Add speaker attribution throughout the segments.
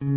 Speaker 1: Hello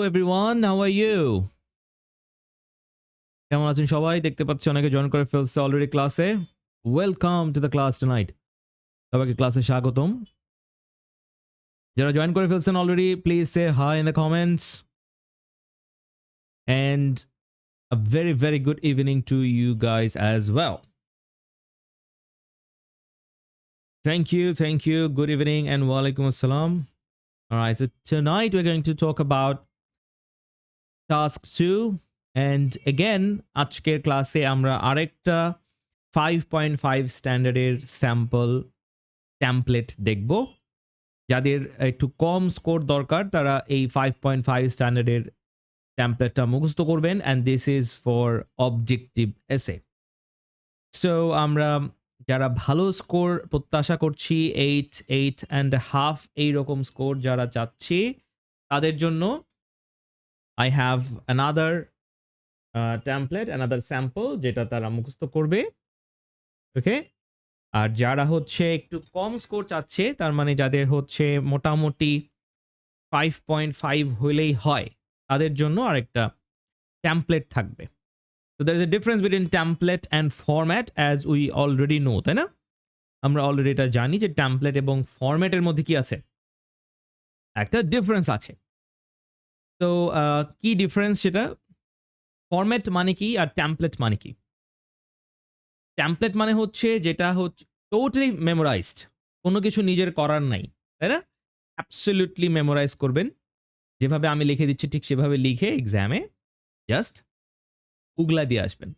Speaker 1: everyone, how are you? কেমন আছেন সবাই? দেখতে পাচ্ছি অনেকে জয়েন করে ফেলছে অলরেডি ক্লাসে। Welcome to the class tonight. সবাইকে ক্লাসে স্বাগতম। যারা জয়েন করে ফেলছেন already, please say hi in the comments and a very good evening to you guys as well. Thank you. Good evening and walaikum assalam. All right, so tonight we're going to talk about task 2 and again আজকের ক্লাসে আমরা আরেকটা 5.5 স্ট্যান্ডার্ডের sample template দেখব। যাদের একটু কম score দরকার তারা এই 5.5 স্ট্যান্ডার্ডের টেমপ্লেটটা মুখস্থ করবেন and this is for objective essay. So আমরা যারা ভালো স্কোর প্রত্যাশা করছি 8.5 এইরকম স্কোর যারা চাচ্ছি তাদের জন্য I have another template, another sample যেটা তারা মুখস্থ করবে। ওকে, আর যারা হচ্ছে একটু কম স্কোর চাচ্ছে তার মানে যাদের হচ্ছে মোটামুটি 5.5 হলেই হয় তাদের জন্য আরেকটা টেমপ্লেট থাকবে। So there is a difference between template and format as we already know, তাই না? আমরা অলরেডি এটা জানি যে টেমপ্লেট এবং ফরম্যাটের মধ্যে কি আছে, একটা ডিফারেন্স আছে। তো কি ডিফারেন্স সেটা? ফরম্যাট মানে কি আর টেমপ্লেট মানে কি? টেমপ্লেট মানে হচ্ছে যেটা হচ্ছে টোটালি মেমোরাইজড, কোনো কিছু নিজের করার নাই, তাই না? অ্যাবসলিউটলি মেমোরাইজ করবেন, যেভাবে আমি লিখে দিচ্ছি ঠিক সেভাবে লিখে এক্সামে জাস্ট উগলা দিয়ে আসবেন।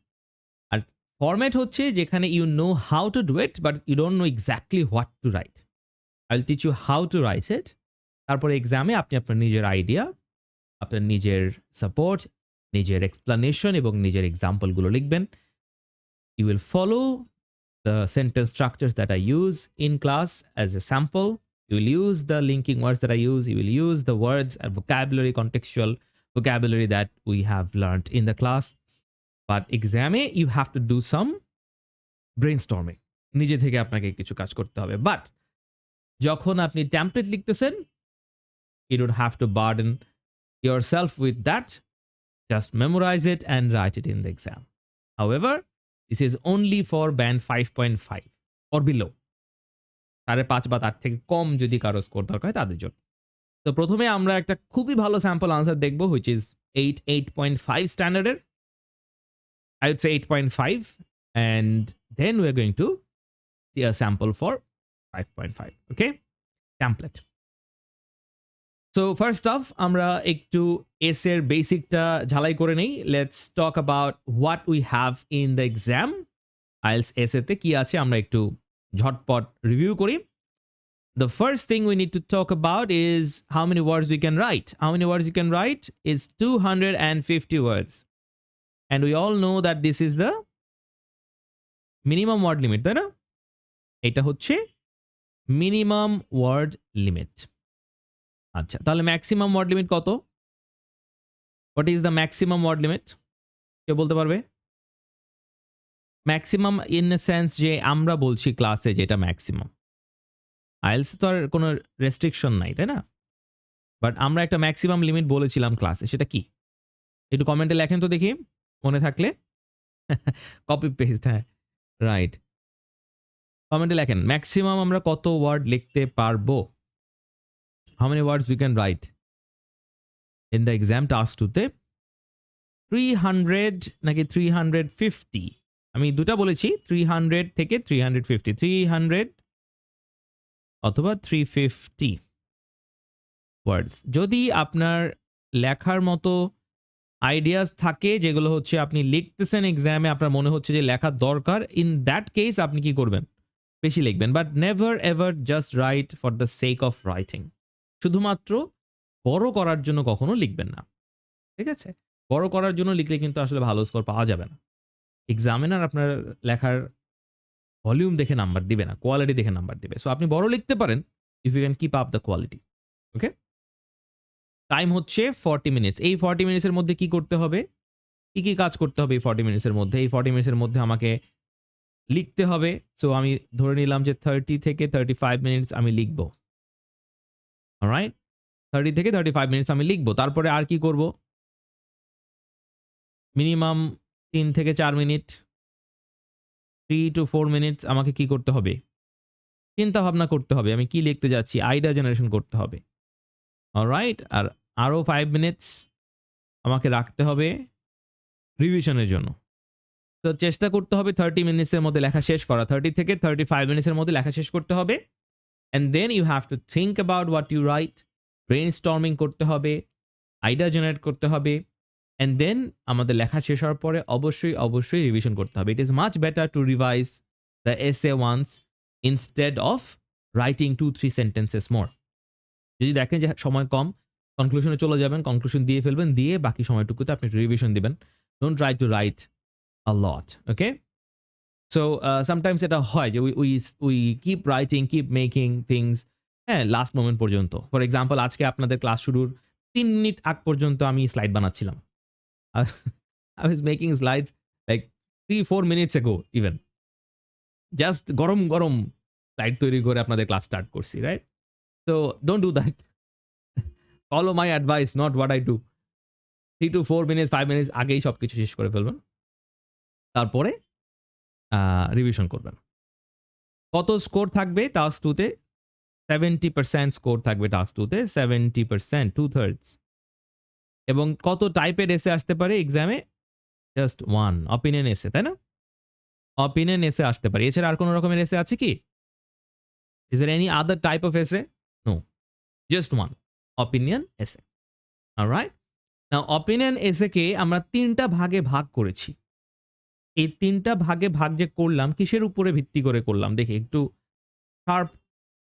Speaker 1: আর ফরম্যাট হচ্ছে যেখানে you know how to do it but you don't know exactly what to write. I'll teach you how to write it. তারপরে এক্সামে আপনি আপনার নিজের আইডিয়া, আপনার নিজের সাপোর্ট, নিজের এক্সপ্লানেশন এবং নিজের এক্সাম্পলগুলো লিখবেন। You will follow the sentence structures that I use in class as a sample. You will use the linking words that I use. You will use the words and vocabulary, contextual vocabulary that we have learned in the class. But exam you have to do some brainstorming. নিজে থেকে আপনাকে কিছু কাজ করতে হবে। But যখন আপনি template লিখতেছেন, you don't have to burden yourself with that. Just memorize it and write it in the exam. However, this is only for band 5.5 or below. 5.5 বা তার থেকে কম যদি কারো স্কোর দরকার হয় তাদের জন্য। তো প্রথমে আমরা একটা খুবই ভালো স্যাম্পল আনসার দেখব, which is 8.5 স্ট্যান্ডার্ডের। I would say 8.5, and then we're going to see a sample for 5.5. Okay, template. So first off, আমরা একটু এস এর বেসিকটা ঝালাই করে নেই। Let's talk about what we have in the exam. IELTS এসএতে কি আছে আমরা একটু ঝটপট রিভিউ করি। The first thing we need to talk about is how many words we can write. How many words you can write is 250 words. And we all know that this is the minimum word limit, তাই না? এটা হচ্ছে minimum word limit. আচ্ছা, তাহলে maximum word limit কত? What is the maximum word limit? কেউ বলতে পারবে? ম্যাক্সিমাম ইন দ্য সেন্স যে আমরা বলছি ক্লাসে যেটা ম্যাক্সিমাম। আইএলস তো আর কোনো রেস্ট্রিকশন নাই, তাই না? বাট আমরা একটা ম্যাক্সিমাম লিমিট বলেছিলাম ক্লাসে, সেটা কি? একটু কমেন্টে লেখেন তো দেখি, মনে থাকলে। কপি পেস্ট, হ্যাঁ রাইট। কমেন্টে লেখেন ম্যাক্সিমাম আমরা কত ওয়ার্ড লিখতে পারবো। How many words we can write in the exam task 2-তে? 300 নাকি 350? আমি দুটো বলেছি, 300 থেকে 350, 300 অথবা 350 ওয়ার্ডস। যদি আপনার লেখার মতো আইডিয়াস থাকে যেগুলো হচ্ছে আপনি লিখতেছেন এক্সামে, আপনার মনে হচ্ছে যে লেখার দরকার, ইন দ্যাট কেস আপনি কি করবেন? বেশি লিখবেন। But never ever just right for the sake of writing. শুধুমাত্র বড় করার জন্য কখনো লিখবেন না, ঠিক আছে? বড় করার জন্য লিখলে কিন্তু আসলে ভালো স্কোর পাওয়া যাবে না। এক্সামিনার আপনার লেখার ভলিউম দেখে নাম্বার দিবে না, কোয়ালিটি দেখে নাম্বার দিবে। সো আপনি বড় লিখতে পারেন if you can keep up the quality. Okay, time হচ্ছে 40 মিনিটস। এই 40 মিনিটসের মধ্যে কি করতে হবে? কি কি কাজ করতে হবে এই 40 মিনিটসের মধ্যে? এই 40 মিনিটসের মধ্যে আমাকে লিখতে হবে। সো আমি ধরে নিলাম যে 30 থেকে 35 মিনিটস আমি লিখবো। অলরাইট, 30 থেকে 35 মিনিটস আমি লিখবো। তারপরে আর কি করব? মিনিমাম 3 থেকে 4 মিনিট, 3 to 4 মিনিটস আমাকে কি করতে হবে? চিন্তা ভাবনা করতে হবে আমি কি লিখতে যাচ্ছি, আইডিয়া জেনারেশন করতে হবে। অলরাইট, আর আরো 5 মিনিটস আমাকে রাখতে হবে রিভিশনের জন্য। তো চেষ্টা করতে হবে 30 মিনিটসের মধ্যে লেখা শেষ করা। 30 থেকে 35 মিনিটসের মধ্যে লেখা শেষ করতে হবে। And then you have to think about what you write, brainstorming করতে হবে, আইডিয়া জেনারেট করতে হবে, and then আমাদের লেখা শেষ হওয়ার পরে অবশ্যই রিভিশন করতে হবে। It is much better to revise the essay once instead of writing 2-3 sentences more. যদি দেখেন যে সময় কম, কনক্লুশনে চলে যাবেন, কনক্লুশন দিয়ে ফেলবেন, দিয়ে বাকি সময়টুকুতে আপনি রিভিশন দিবেন। Don't try to write a lot, okay? So sometimes এটা হয় যে we keep writing, keep making things, হ্যাঁ, লাস্ট মোমেন্ট পর্যন্ত। ফর এক্সাম্পল আজকে আপনাদের ক্লাস শুরুর 3 মিনিট আগ পর্যন্ত আমি স্লাইড বানাচ্ছিলাম। I was making slides like 3-4 minutes ago even. Just গরম স্লাইড তৈরি করে আপনাদের ক্লাস স্টার্ট করছি, right? So don't do that. Follow my advice, not what I do. 3 to 4 minutes, 5 minutes আগেই সবকিছু শেষ করে ফেলবেন। তারপরে রিভিশন করবেন। কত স্কোর থাকবে টাস্ক 2-তে? 70% স্কোর থাকবে টাস্ক 2-তে, 70%, 2/3। এবং কত টাইপের এসে আসতে পারে এক্সামে? জাস্ট 1 অপিনিয়ন এসে, তাই না? অপিনিয়ন এসে আসতে পারে। এছাড়া আর কোন রকমের এসে আছে কি? Is there any other type of essay? No, just one opinion essay. Alright, now opinion essay কে আমরা 3টা ভাগে ভাগ করেছি। এই 3টা ভাগে ভাগ যে করলাম কিসের উপরে ভিত্তি করে করলাম দেখি একটু শার্প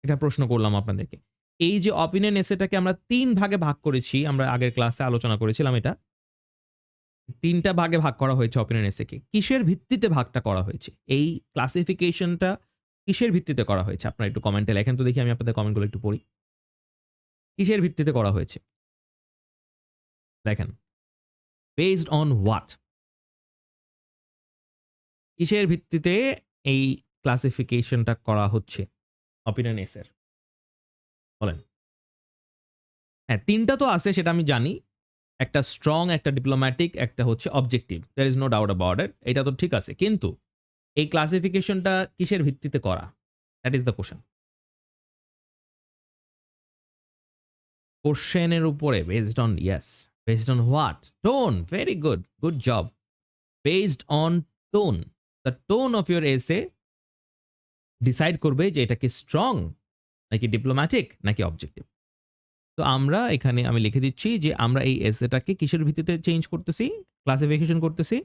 Speaker 1: এটা প্রশ্ন করলাম আপনাদেরকে। এই যে অপিনিয়ন এসেটাকে আমরা ৩ ভাগে ভাগ করেছি, আমরা আগের ক্লাসে আলোচনা করেছিলাম এটা। ৩ টা ভাগে ভাগ করা হয়েছে অপিনিয়ন এসেকে। কিসের ভিত্তিতে ভাগটা করা হয়েছে? এই ক্লাসিফিকেশনটা কিসের ভিত্তিতে করা হয়েছে? আপনারা একটু কমেন্টে লেখেন তো দেখি, আমি আপনাদের কমেন্টগুলো একটু পড়ি। কিসের ভিত্তিতে করা হয়েছে? দেখেন, বেসড অন হোয়াট? কিসের ভিত্তিতে এই ক্লাসিফিকেশনটা করা হচ্ছে অপিনিয়ন এসের? বলেন। হ্যাঁ, ৩ টা তো আছে সেটা আমি জানি। একটা স্ট্রং, একটা ডিপ্লোম্যাটিক, একটা হচ্ছে objective. There is no doubt about it. এটা তো ঠিক আছে। কিন্তু এই ক্লাসিফিকেশনটা কিসের ভিত্তিতে করা? That is the question. কোশ্চেনের উপরে based on yes. Based on what? Tone. Very good. Good job. Based on tone. The tone of your এসে ডিসাইড করবে যে এটা কি স্ট্রং, নাকি ডিপ্লোম্যাটিক, নাকি অবজেক্টিভ। তো আমরা এখানে আমি লিখে দিচ্ছি যে আমরা এই এসেটাকে কিসের ভিত্তিতে চেঞ্জ করতেছি, ক্লাসিফিকেশন করতেছি?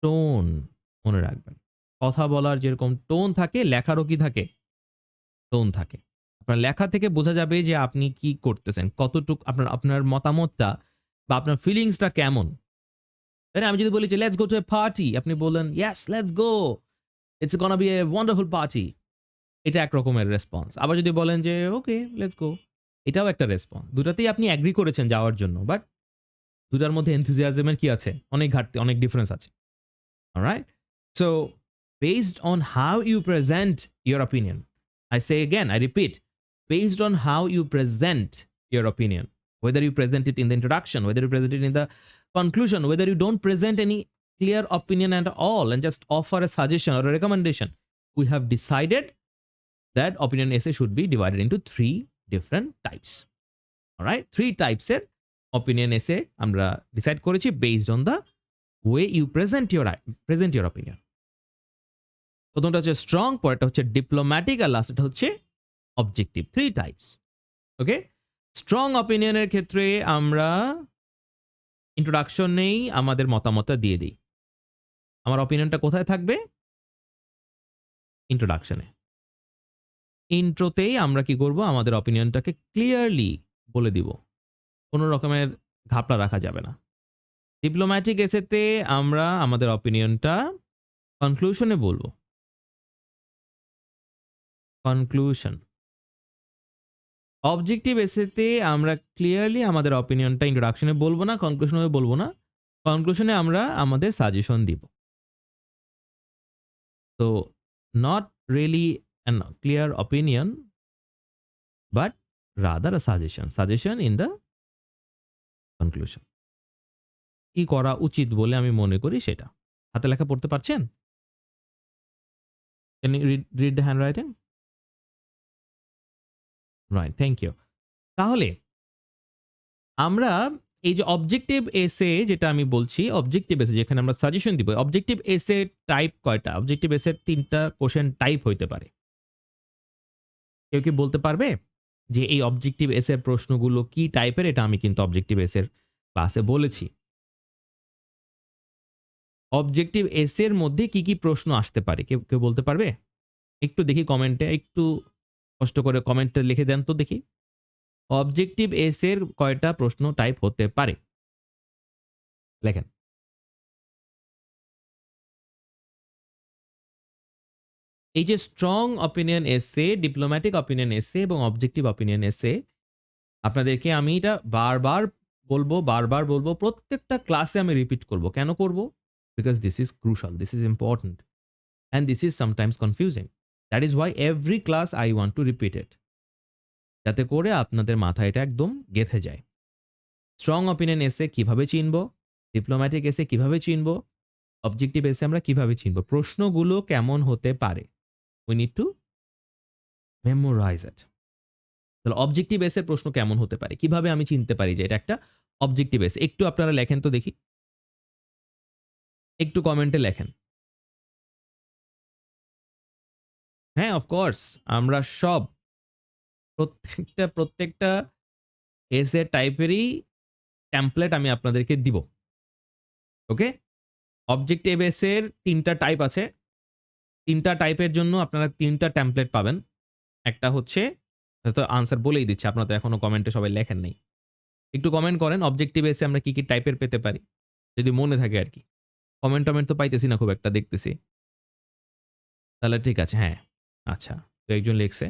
Speaker 1: টোন। মনে রাখবেন। কথা বলার যেরকম টোন থাকে, লেখারও কি থাকে? টোন থাকে। আপনার লেখা থেকে বোঝা যাবে যে আপনি কি করতেছেন। কতটুক আপনার আপনার মতামতটা বা আপনার ফিলিংসটা কেমন। তাই না? আমি যদি বলি যে, "let's go to A party" আপনি বললেন, "yes, let's go. It's gonna B a wonderful party." এটা এক রকমের রেসপন্স। আবার যদি বলেন যে, "ওকে, লেটস গো।" এটাও একটা রেসপন্স। দুটাতেই আপনি এগ্রি করেছেন যাওয়ার জন্য। বাট দুটার মধ্যে enthusiasm এর কি আছে? অনেক ঘাটতি, অনেক ডিফারেন্স আছে। Alright? So, based on how you present your opinion, I say again, I repeat, based on how you present your opinion, whether you present it in the introduction, whether you present it in the conclusion, whether you don't present any clear opinion at all and just offer a suggestion or a recommendation, we have decided that opinion essay should be divided into 3 different types. Alright? 3 types এর opinion essay আমরা decide করেছি based on the way you present your opinion. প্রথমটা হচ্ছে strong, পরেরটা হচ্ছে diplomatic, আর লাস্টটা হচ্ছে objective. 3 types. ওকে? Strong অপিনিয়নের ক্ষেত্রে আমরা ইন্ট্রোডাকশন নেই, আমাদের মতামতটা দিয়ে দেই। আমার অপিনিয়নটা কোথায় থাকবে? ইন্ট্রোডাকশনে। ইন্ট্রোতেই আমরা কি করব? আমাদের অপিনিয়নটাকে ক্লিয়ারলি বলে দিব। কোন রকমের ঘাপলা রাখা যাবে না। ডিপ্লোম্যাটিক এসেতে আমরা আমাদের অপিনিয়নটা কনক্লুশনে বলব। কনক্লুশন। অবজেক্টিভ এসেতে আমরা ক্লিয়ারলি আমাদের অপিনিয়নটা ইন্ট্রোডাকশনে বলব না, কনক্লুশনে বলব না। কনক্লুশনে আমরা আমাদের সাজেশন দিব। তো not really an clear opinion, but rather a suggestion. Suggestion in the conclusion. কি করা উচিত বলে আমি মনে করি সেটা। হাতে লেখা পড়তে পারছেন? Can you read the handwriting? Right, thank you. তাহলে আমরা এই যে অবজেক্টিভ এসে যেটা আমি বলছি, অবজেক্টিভ এসে যেখানে আমরা সাজেশন দিব। অবজেক্টিভ এসে টাইপ কয়টা? অবজেক্টিভ এসে ৩ টা কোয়েশ্চেন টাইপ হইতে পারে। কেউ কি বলতে পারবে? যে এই অবজেক্টিভ এসের প্রশ্নগুলো কি টাইপের? এটা আমি কিন্তু অবজেক্টিভ এসের ক্লাসে বলেছি। অবজেক্টিভ এসের মধ্যে কি, কি প্রশ্ন আসতে পারে? কেউ বলতে পারবে? একটু দেখি কমেন্টে, একটু কষ্ট করে কমেন্টে লিখে দেন তো দেখি। অবজেক্টিভ এসের কয়টা প্রশ্ন টাইপ হতে পারে? লেখেন। এই যে স্ট্রং অপিনিয়ন এসে, ডিপ্লোম্যাটিক অপিনিয়ন এসে এবং অবজেক্টিভ অপিনিয়ন এসে, আপনাদেরকে আমি এটা বারবার বলব। প্রত্যেকটা ক্লাসে আমি রিপিট করব। কেন করব? Because this is crucial, this is important and this is sometimes confusing. That is Y every class I want to repeat it. যাতে করে আপনাদের মাথায় এটা একদম গেঁথে যায়। স্ট্রং অপিনিয়ন এসে কিভাবে চিনব? ডিপ্লোম্যাটিক এসে কিভাবে চিনব? অবজেক্টিভ এসে আমরা কিভাবে চিনব? প্রশ্নগুলো কেমন হতে পারে? উই নিড টু মেমোরাইজ ইট। তাহলে অবজেক্টিভ এসে প্রশ্ন কেমন হতে পারে? কিভাবে আমি চিনতে পারি যে এটা একটা অবজেক্টিভ এসে? একটু আপনারা লেখেন তো দেখি। একটু কমেন্টে লেখেন। হ্যাঁ, অফ কোর্স আমরা সব প্রত্যেকটা এসে টাইপেরই টেমপ্লেট আমি আপনাদেরকে দিব। ওকে? অবজেক্টিভ এসের ৩ টা টাইপ আছে। ৩ টা টাইপের জন্য আপনারা ৩ টা টেমপ্লেট পাবেন। একটা হচ্ছে তো আনসার বলেই দিচ্ছি। আপনারা তো এখনো কমেন্টে সবাই লেখেন নাই। একটু কমেন্ট করেন অবজেক্টিভ এসে আমরা কি টাইপের পেতে পারি? যদি মনে থাকে আরকি। কমেন্ট-টমেন্ট তো পাইতেছি না খুব একটা দেখতেছি। তাহলে ঠিক আছে, হ্যাঁ। আচ্ছা। তো একজন লিখছে।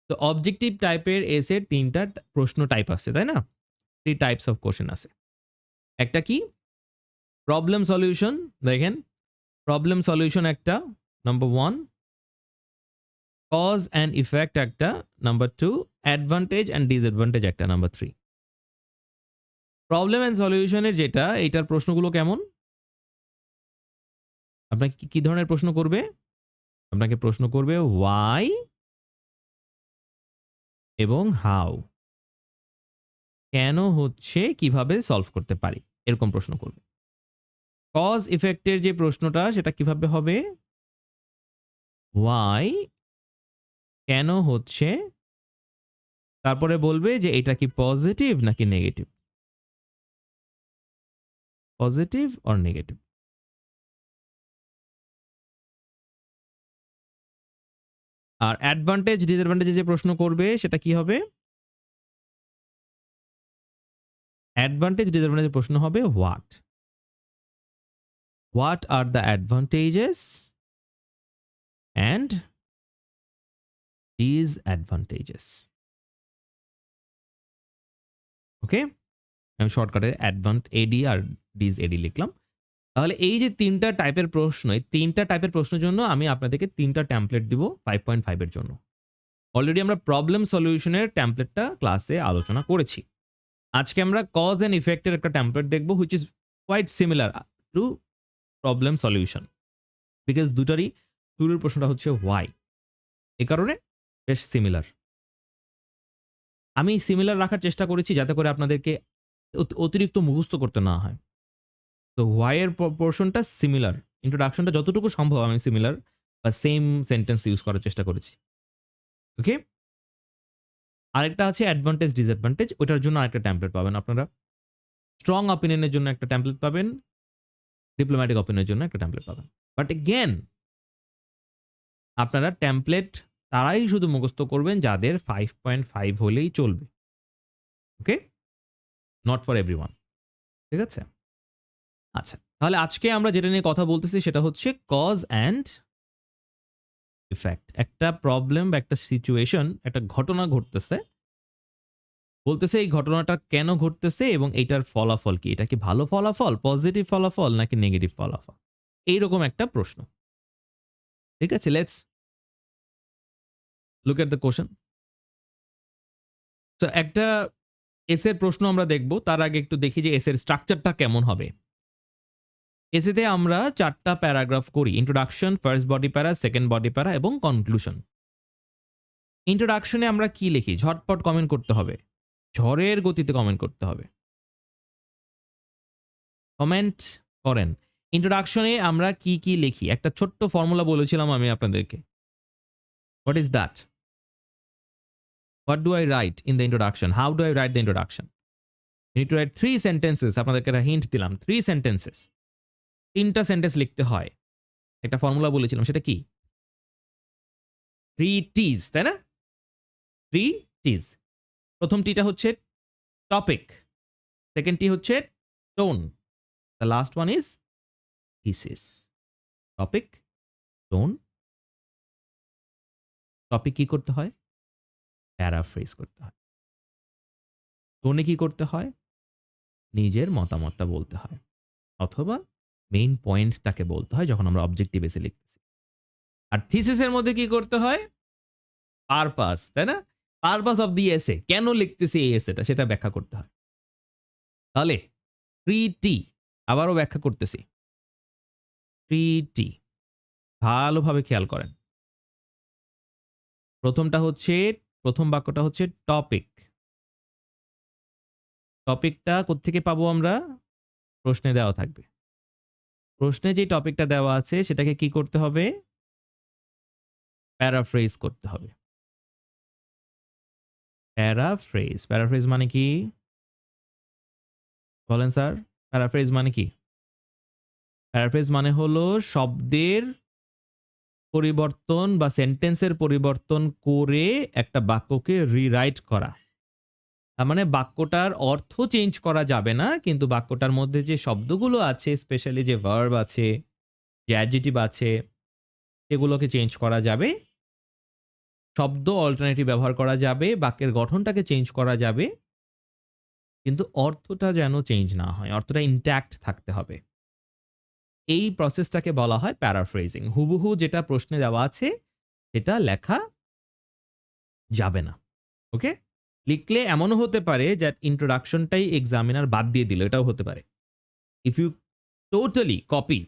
Speaker 1: তো অবজেক্টিভ টাইপের এসে ৩ টা প্রশ্ন টাইপ আছে, তাই না? 3 টাইপস অফ কোয়েশ্চেন আছে। একটা কি? প্রবলেম সলিউশন দেখেন। প্রবলেম সলিউশন একটা, নাম্বার 1, কজ অ্যান্ড ইফেক্ট একটা, নাম্বার 2, অ্যাডভান্টেজ অ্যান্ড ডিসঅ্যাডভান্টেজ একটা, নাম্বার 3। প্রবলেম অ্যান্ড সলিউশন এর যেটা, এইটার প্রশ্নগুলো কেমন? আপনাকে কি ধরনের প্রশ্ন করবে? আপনাকে প্রশ্ন করবে why এবং how। কেন হচ্ছে, কিভাবে সলভ করতে পারি? এরকম প্রশ্ন করবে। কজ ইফেক্ট এর যে প্রশ্নটা সেটা কিভাবে হবে? why, কেন হচ্ছে, তারপরে বলবে যে এটা কি পজিটিভ নাকি নেগেটিভ? Positive or negative? আর অ্যাডভান্টেজ ডিসঅ্যাডভান্টেজ যে প্রশ্ন করবে সেটা কি হবে? অ্যাডভান্টেজ ডিসঅ্যাডভান্টেজ প্রশ্ন হবে what. What are the advantages and disadvantages. Okay? আমি শর্টকাটে এডি আর ডিসএডি লিখলাম। তাহলে এই যে ৩ টা টাইপের প্রশ্ন, এই ৩ টা টাইপের প্রশ্নের জন্য আমি আপনাদেরকে ৩ টা টেমপ্লেট দিব 5.5 এর জন্য। অলরেডি আমরা প্রবলেম সলিউশন এর টেমপ্লেটটা ক্লাসে আলোচনা করেছি। আজকে আমরা কজ অ্যান্ড ইফেক্ট এর একটা টেমপ্লেট দেখব which is quite similar to problem solution. Because দুটারই শুরুর প্রশ্নটা হচ্ছে হোয়াই। এ কারণে বেশ সিমিলার। আমি সিমিলার রাখার চেষ্টা করেছি যাতে করে আপনাদেরকে অতিরিক্ত মুখস্থ করতে না হয়। তো হোয়াই এর পোরশনটা সিমিলার। ইন্ট্রোডাকশনটা যতটুকু সম্ভব আমি সিমিলার বা সেম সেন্টেন্স ইউজ করার চেষ্টা করেছি। ওকে? আরেকটা আছে অ্যাডভান্টেজ ডিসঅ্যাডভান্টেজ, ওটার জন্য আরেকটা টেমপ্লেট পাবেন আপনারা। স্ট্রং অপিনিয়ন এর জন্য একটা টেমপ্লেট পাবেন, ডিপ্লোম্যাটিক অপিনিয়ন এর জন্য একটা টেমপ্লেট পাবেন। বাট এগেইন আপনারা টেমপ্লেট তারাই শুধু মুখস্থ করবেন যাদের 5.5 হলেই চলবে। ওকে? Not for everyone. ঠিক আছে? আচ্ছা। তাহলে আজকে আমরা যেটা নিয়ে কথা বলতেছি সেটা হচ্ছে কজ অ্যান্ড ইফেক্ট। একটা প্রবলেম বা একটা সিচুয়েশন, একটা ঘটনা ঘটতেছে। বলতেছে এই ঘটনাটা কেন ঘটতেছে এবং এইটার ফলাফল কি? এটা কি ভালো ফলাফল, পজিটিভ ফলাফল নাকি নেগেটিভ ফলাফল? এইরকম একটা প্রশ্ন। ঠিক আছে? Let's look at the question. So একটা এসের প্রশ্ন আমরা দেখব। তার আগে একটু দেখি যে এসের স্ট্রাকচারটা কেমন হবে। এসেতে আমরা ৪ টা প্যারাগ্রাফ করি। ইন্ট্রোডাকশন, ফার্স্ট বডি প্যারা, সেকেন্ড বডি প্যারা এবং কনক্লুশন। ইন্ট্রোডাকশনে আমরা কি লিখি? ঝটপট কমেন্ট করতে হবে। ঝড়ের গতিতে কমেন্ট করতে হবে। কমেন্ট করেন। ইন্ট্রোডাকশনে আমরা কি লিখি? একটা ছোট্ট ফর্মুলা বলেছিলাম আমি আপনাদেরকে। What is that? What do I write in the introduction? How do I write the introduction? You need to write 3 sentences. আপনাদেরকে একটা হিন্ট দিলাম। 3 সেন্টেন্সেস। ৩ টা সেন্টেন্স লিখতে হয়। একটা ফর্মুলা বলেছিলাম সেটা কি? 3 T's, তাই না? 3 T's। ১ম টিটা হচ্ছে টপিক। সেকেন্ড টি হচ্ছে tone. The last one is thesis. Topic, tone, topic কি করতে হয়? প্যারাফ্রেজ করতে হয়। টোনে কি করতে হয়? নিজের মতামতটা বলতে হয়। অথবা মেইন পয়েন্টটাকে বলতে হয় যখন আমরা অবজেক্টিভ এসে লিখতেছি। আর থিসিসের মধ্যে কি করতে হয়? পারপাস, তাই না? পারপাস অফ দি এসে। কেন লিখতেছি এই এসেটা সেটা ব্যাখ্যা করতে হয়। তাহলে 3T আবারও ব্যাখ্যা করতেছি। 3T ভালোভাবে খেয়াল করেন। ১টা হচ্ছে, ১ম বাক্যটা হচ্ছে টপিক। টপিকটা কোত্থেকে পাবো আমরা? প্রশ্নে দেওয়া থাকবে। প্রশ্নে যে টপিকটা দেওয়া আছে সেটাকে কি করতে হবে? প্যারাফ্রেজ করতে হবে। প্যারাফ্রেজ। প্যারাফ্রেজ মানে কি? বলেন স্যার? প্যারাফ্রেজ মানে কি? প্যারাফ্রেজ মানে হলো শব্দের পরিবর্তন বা সেন্টেন্সের পরিবর্তন করে একটা বাক্যকে রিরাইট করা। তার মানে বাক্যটার অর্থ চেঞ্জ করা যাবে না, কিন্তু বাক্যটার মধ্যে যে শব্দগুলো আছে, স্পেশালি যে ভার্ব আছে, যে অ্যাডজেক্টিভ আছে, সেগুলোকে চেঞ্জ করা যাবে। শব্দ অল্টারনেটিভ ব্যবহার করা যাবে, বাক্যের গঠনটাকে চেঞ্জ করা যাবে, কিন্তু অর্থটা যেন চেঞ্জ না হয়, অর্থটা ইনট্যাক্ট থাকতে হবে। এই প্রসেসটাকে বলা হয় প্যারাফ্রেজিং। হুবহু যেটা প্রশ্নে দেওয়া আছে সেটা লেখা যাবে না। ওকে? লিখলে এমনও হতে পারে যে ইন্ট্রোডাকশনটাই এক্সামিনার বাদ দিয়ে দিল, এটাও হতে পারে। If you totally copy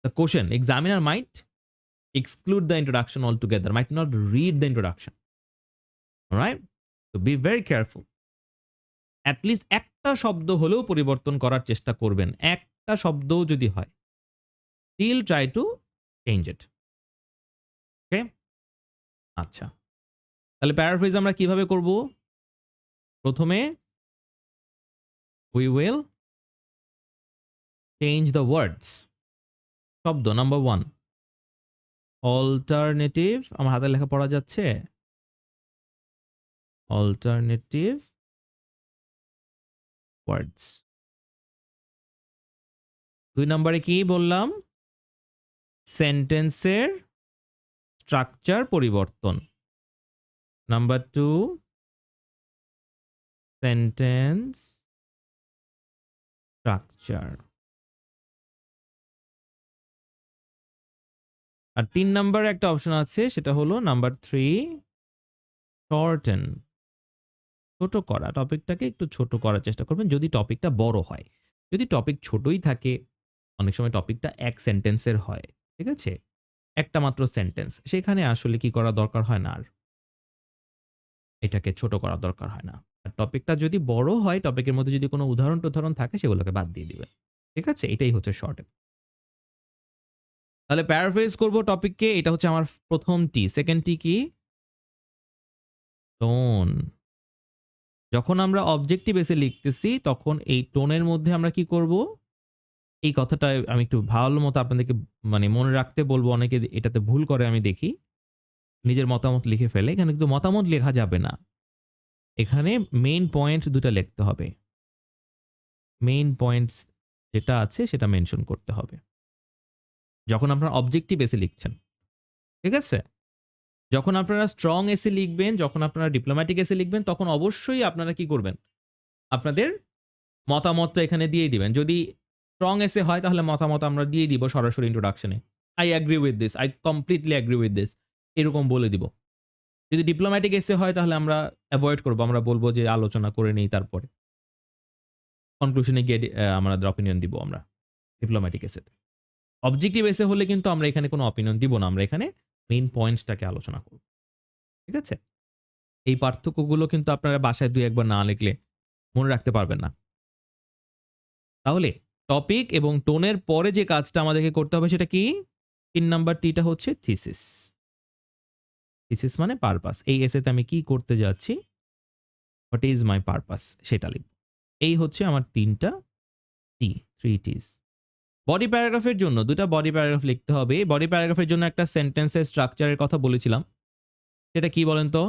Speaker 1: the question, examiner might exclude the introduction altogether, might not read the introduction. Alright? So be very careful. At least একটা শব্দ হলেও পরিবর্তন করার চেষ্টা করবেন। একটা শব্দও যদি হয়, still try to change it. Okay? আচ্ছা। তাহলে প্যারাফ্রেজ আমরা কিভাবে করব? প্রথমে we will change the words. শব্দ নাম্বার 1, অল্টারনেটিভ। আমার হাতের লেখা পড়া যাচ্ছে? অল্টারনেটিভ ওয়ার্ডস। 2 নম্বরে কি বললাম? সেন্টেন্সের স্ট্রাকচার পরিবর্তন। Number 2, sentence structure. আর 3 নম্বরে একটা অপশন আছে, সেটা হলো নাম্বার 3, শর্টেন। ছোট করা, টপিকটাকে একটু ছোট করার চেষ্টা করবেন যদি টপিকটা বড় হয়। যদি টপিক ছোটই থাকে, অনেক সময় টপিকটা এক সেন্টেন্সের হয়, ঠিক আছে? একটা মাত্র সেন্টেন্স, সেখানে আসলে কি করা দরকার হয় না, আর এটাকে ছোট করা দরকার হয় না। আর টপিকটা যদি বড় হয়, টপিকের মধ্যে যদি কোনো উদাহরণ-টুদাহরণ থাকে, সেগুলোকে বাদ দিয়ে দিবেন। ঠিক আছে? এটাই হচ্ছে শর্টেন। তাহলে প্যারাফ্রেজ করব টপিককে। এটা হচ্ছে আমার প্রথম টি। সেকেন্ড টি কি? টোন। যখন আমরা অবজেক্টিভ এসে লিখতেছি, তখন এই টোনের মধ্যে আমরা কি করব? এই কথাটা আমি একটু ভালো মতো আপনাদেরকে মানে মনে রাখতে বলবো। অনেকে এটাতে ভুল করে আমি দেখি। নিজের মতামত লিখে ফেলে। এখানে কিন্তু মতামত লেখা যাবে না। এখানে মেইন পয়েন্ট ২ টা লিখতে হবে। মেইন পয়েন্টস যেটা আছে সেটা মেনশন করতে হবে। যখন আপনারা অবজেক্টিভ এসে লিখছেন। ঠিক আছে? যখন আপনারা স্ট্রং এসে লিখবেন, যখন আপনারা ডিপ্লোম্যাটিক এসে লিখবেন, তখন অবশ্যই আপনারা কি করবেন? আপনাদের মতামতটা এখানে দিয়েই দিবেন। যদি স্ট্রং এসে হয় তাহলে মতামত আমরা দিয়ে দিব সরাসরি introduction A. I agree with this, I completely agree with this, এরকম বলে দিব। যদি ডিপ্লোম্যাটিক এসে হয় তাহলে আমরা এভয়েড করব। আমরা বলব যে আলোচনা করে নেই তারপরে। কনক্লুশন এ গিয়ে আমাদের অপিনিয়ন দিব আমরা ডিপ্লোম্যাটিক এসেতে। অবজেক্টিভ এসে হলে কিন্তু আমরা এখানে কোনো অপিনিয়ন দিব না। আমরা এখানে মেইন পয়েন্টসটাকে আলোচনা করব। ঠিক আছে? এই পার্থক্যগুলো কিন্তু আপনারা বাসায় ২-১ বার না লিখলে মনে রাখতে পারবেন না। তাহলে টপিক এবং টোনের পরে যে কাজটা আমাদেরকে করতে হবে সেটা কি? ৩ নাম্বার টিটা হচ্ছে থিসিস। থিসিস মানে পারপাস। এই এসেতে আমি কি করতে যাচ্ছি? What is my purpose? সেটা লিখব। এই হচ্ছে আমার ৩ টা টি, 3 টিস। বডি প্যারাগ্রাফের জন্য ২ টা বডি প্যারাগ্রাফ লিখতে হবে। বডি প্যারাগ্রাফের জন্য একটা সেন্টেন্সের স্ট্রাকচারের কথা বলেছিলাম। সেটা কি বলেন তো?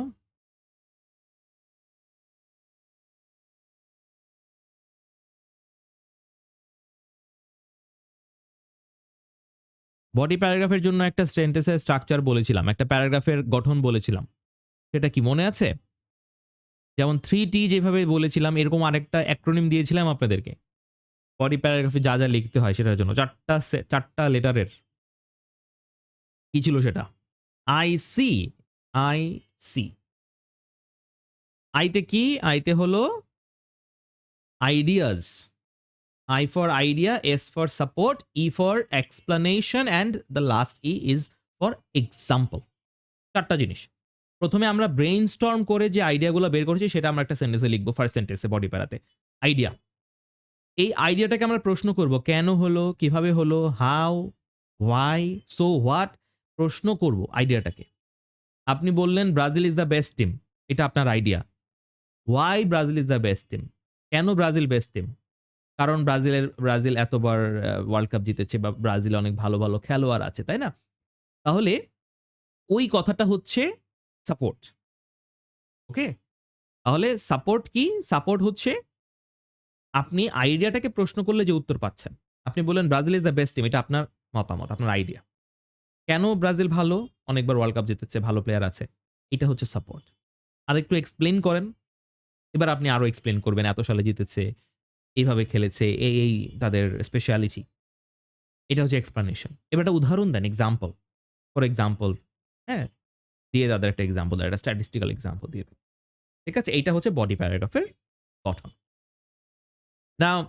Speaker 1: বডি প্যারাগ্রাফের জন্য একটা সেন্টেন্সের স্ট্রাকচার বলেছিলাম। একটা প্যারাগ্রাফের গঠন বলেছিলাম। সেটা কি মনে আছে? যেমন 3T যেভাবে বলেছিলাম, এরকম আরেকটা অ্যাক্রোনিম দিয়েছিলাম আপনাদেরকে। বডি প্যারাগ্রাফে যা, যা লিখতে হয় সেটার জন্য ৪ টা লেটারের। কি ছিল সেটা? আইসি, আইসি। আইতে কি? আইতে হলো ideas. I for idea, S for support, E for explanation and the last E is for example. ৪ টা জিনিস। প্রথমে আমরা ব্রেইনস্টর্ম করে যে আইডিয়াগুলো বের করেছি সেটা আমরা একটা সেন্টেন্সে লিখব, ফার্স্ট সেন্টেন্সে বডি প্যারাতে। আইডিয়া। এই আইডিয়াটাকে আমরা প্রশ্ন করব। কেন হলো? কিভাবে হলো? হাউ? হোয়াই? So what? প্রশ্ন করব আইডিয়াটাকে। আপনি বললেন Brazil is the best team. এটা আপনার idea. Why Brazil is the best team? কেন ব্রাজিল বেস্ট টিম? কারণ ব্রাজিল এতবার ওয়ার্ল্ড কাপ জিতেছে বা ব্রাজিলে অনেক ভালো, ভালো খেলোয়াড় আছে, তাই না? তাহলে ওই কথাটা হচ্ছে সাপোর্ট। ওকে? তাহলে সাপোর্ট কি? সাপোর্ট হচ্ছে আপনি আইডিয়াটাকে প্রশ্ন করলে যে উত্তর পাচ্ছেন। আপনি বললেন Brazil is the best team. এটা আপনার মতামত, আপনার আইডিয়া। কেন ব্রাজিল ভালো? অনেকবার ওয়ার্ল্ড কাপ জিতেছে, ভালো প্লেয়ার আছে। এটা হচ্ছে সাপোর্ট। আরেকটু এক্সপ্লেইন করেন। এবার আপনি আরো এক্সপ্লেইন করবেন এত সালে জিতেছে, এইভাবে খেলেছে, এই তাদের স্পেশালিটি। এটা হচ্ছে এক্সপ্লানেশন। এবার একটা উদাহরণ দেন, এক্সাম্পল। ফর এক্সাম্পল, হ্যাঁ? দিয়ে তাদের একটা এক্সাম্পল দেন, একটা স্ট্যাটিস্টিক্যাল এক্সাম্পল দিয়ে দেন। ঠিক আছে? এইটা হচ্ছে বডি প্যারাগ্রাফের গঠন। নাও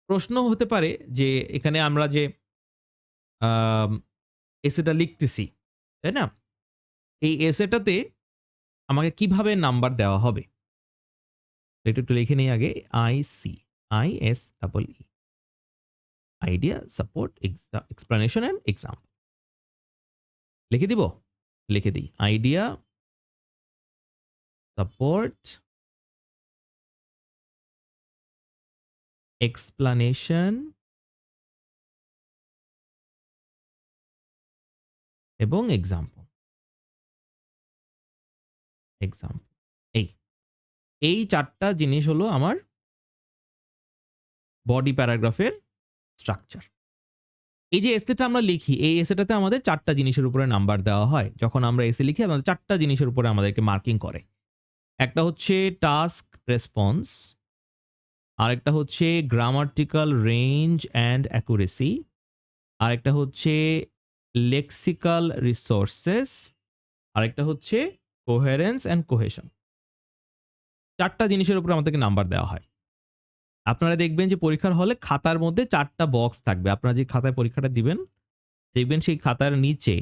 Speaker 1: প্রশ্ন হতে পারে যে এখানে আমরা যে আম এসেটা লিখতেছি, তাই না? এই এসেটাতে আমাকে কিভাবে নাম্বার দেওয়া হবে? এটা একটু লিখে নেই আগে। I see, IS double E. Idea, support, explanation and example. লিখে দিব? লিখে দিই। আইডিয়া, সাপোর্ট, এক্সপ্লানেশন এবং এক্সাম্পল। এক্সাম্পল। এই, এই ৪ টা জিনিস হলো আমার বডি প্যারাগ্রাফের স্ট্রাকচার। এই যে এসেটা আমরা লিখি, এই এসেটাতে আমাদের ৪ টা জিনিসের উপরে নাম্বার দেওয়া হয়। যখন আমরা এসে লিখি আমাদের ৪ টা জিনিসের উপরে আমাদেরকে মার্কিং করে। একটা হচ্ছে টাস্ক রেসপন্স, আরেকটা হচ্ছে গ্রামাটিক্যাল রেঞ্জ অ্যান্ড অ্যাকুরেসি, আরেকটা হচ্ছে লেক্সিক্যাল রিসোর্সেস, আরেকটা হচ্ছে কোহেরেন্স অ্যান্ড কোহেশন। ৪ টা জিনিসের উপরে আমাদেরকে নাম্বার দেওয়া হয়। আপনারা দেখবেন যে পরীক্ষার হলে খাতার মধ্যে ৪ টা বক্স থাকবে। আপনারা যে খাতায় পরীক্ষাটা দিবেন, দেখবেন সেই খাতার নিচে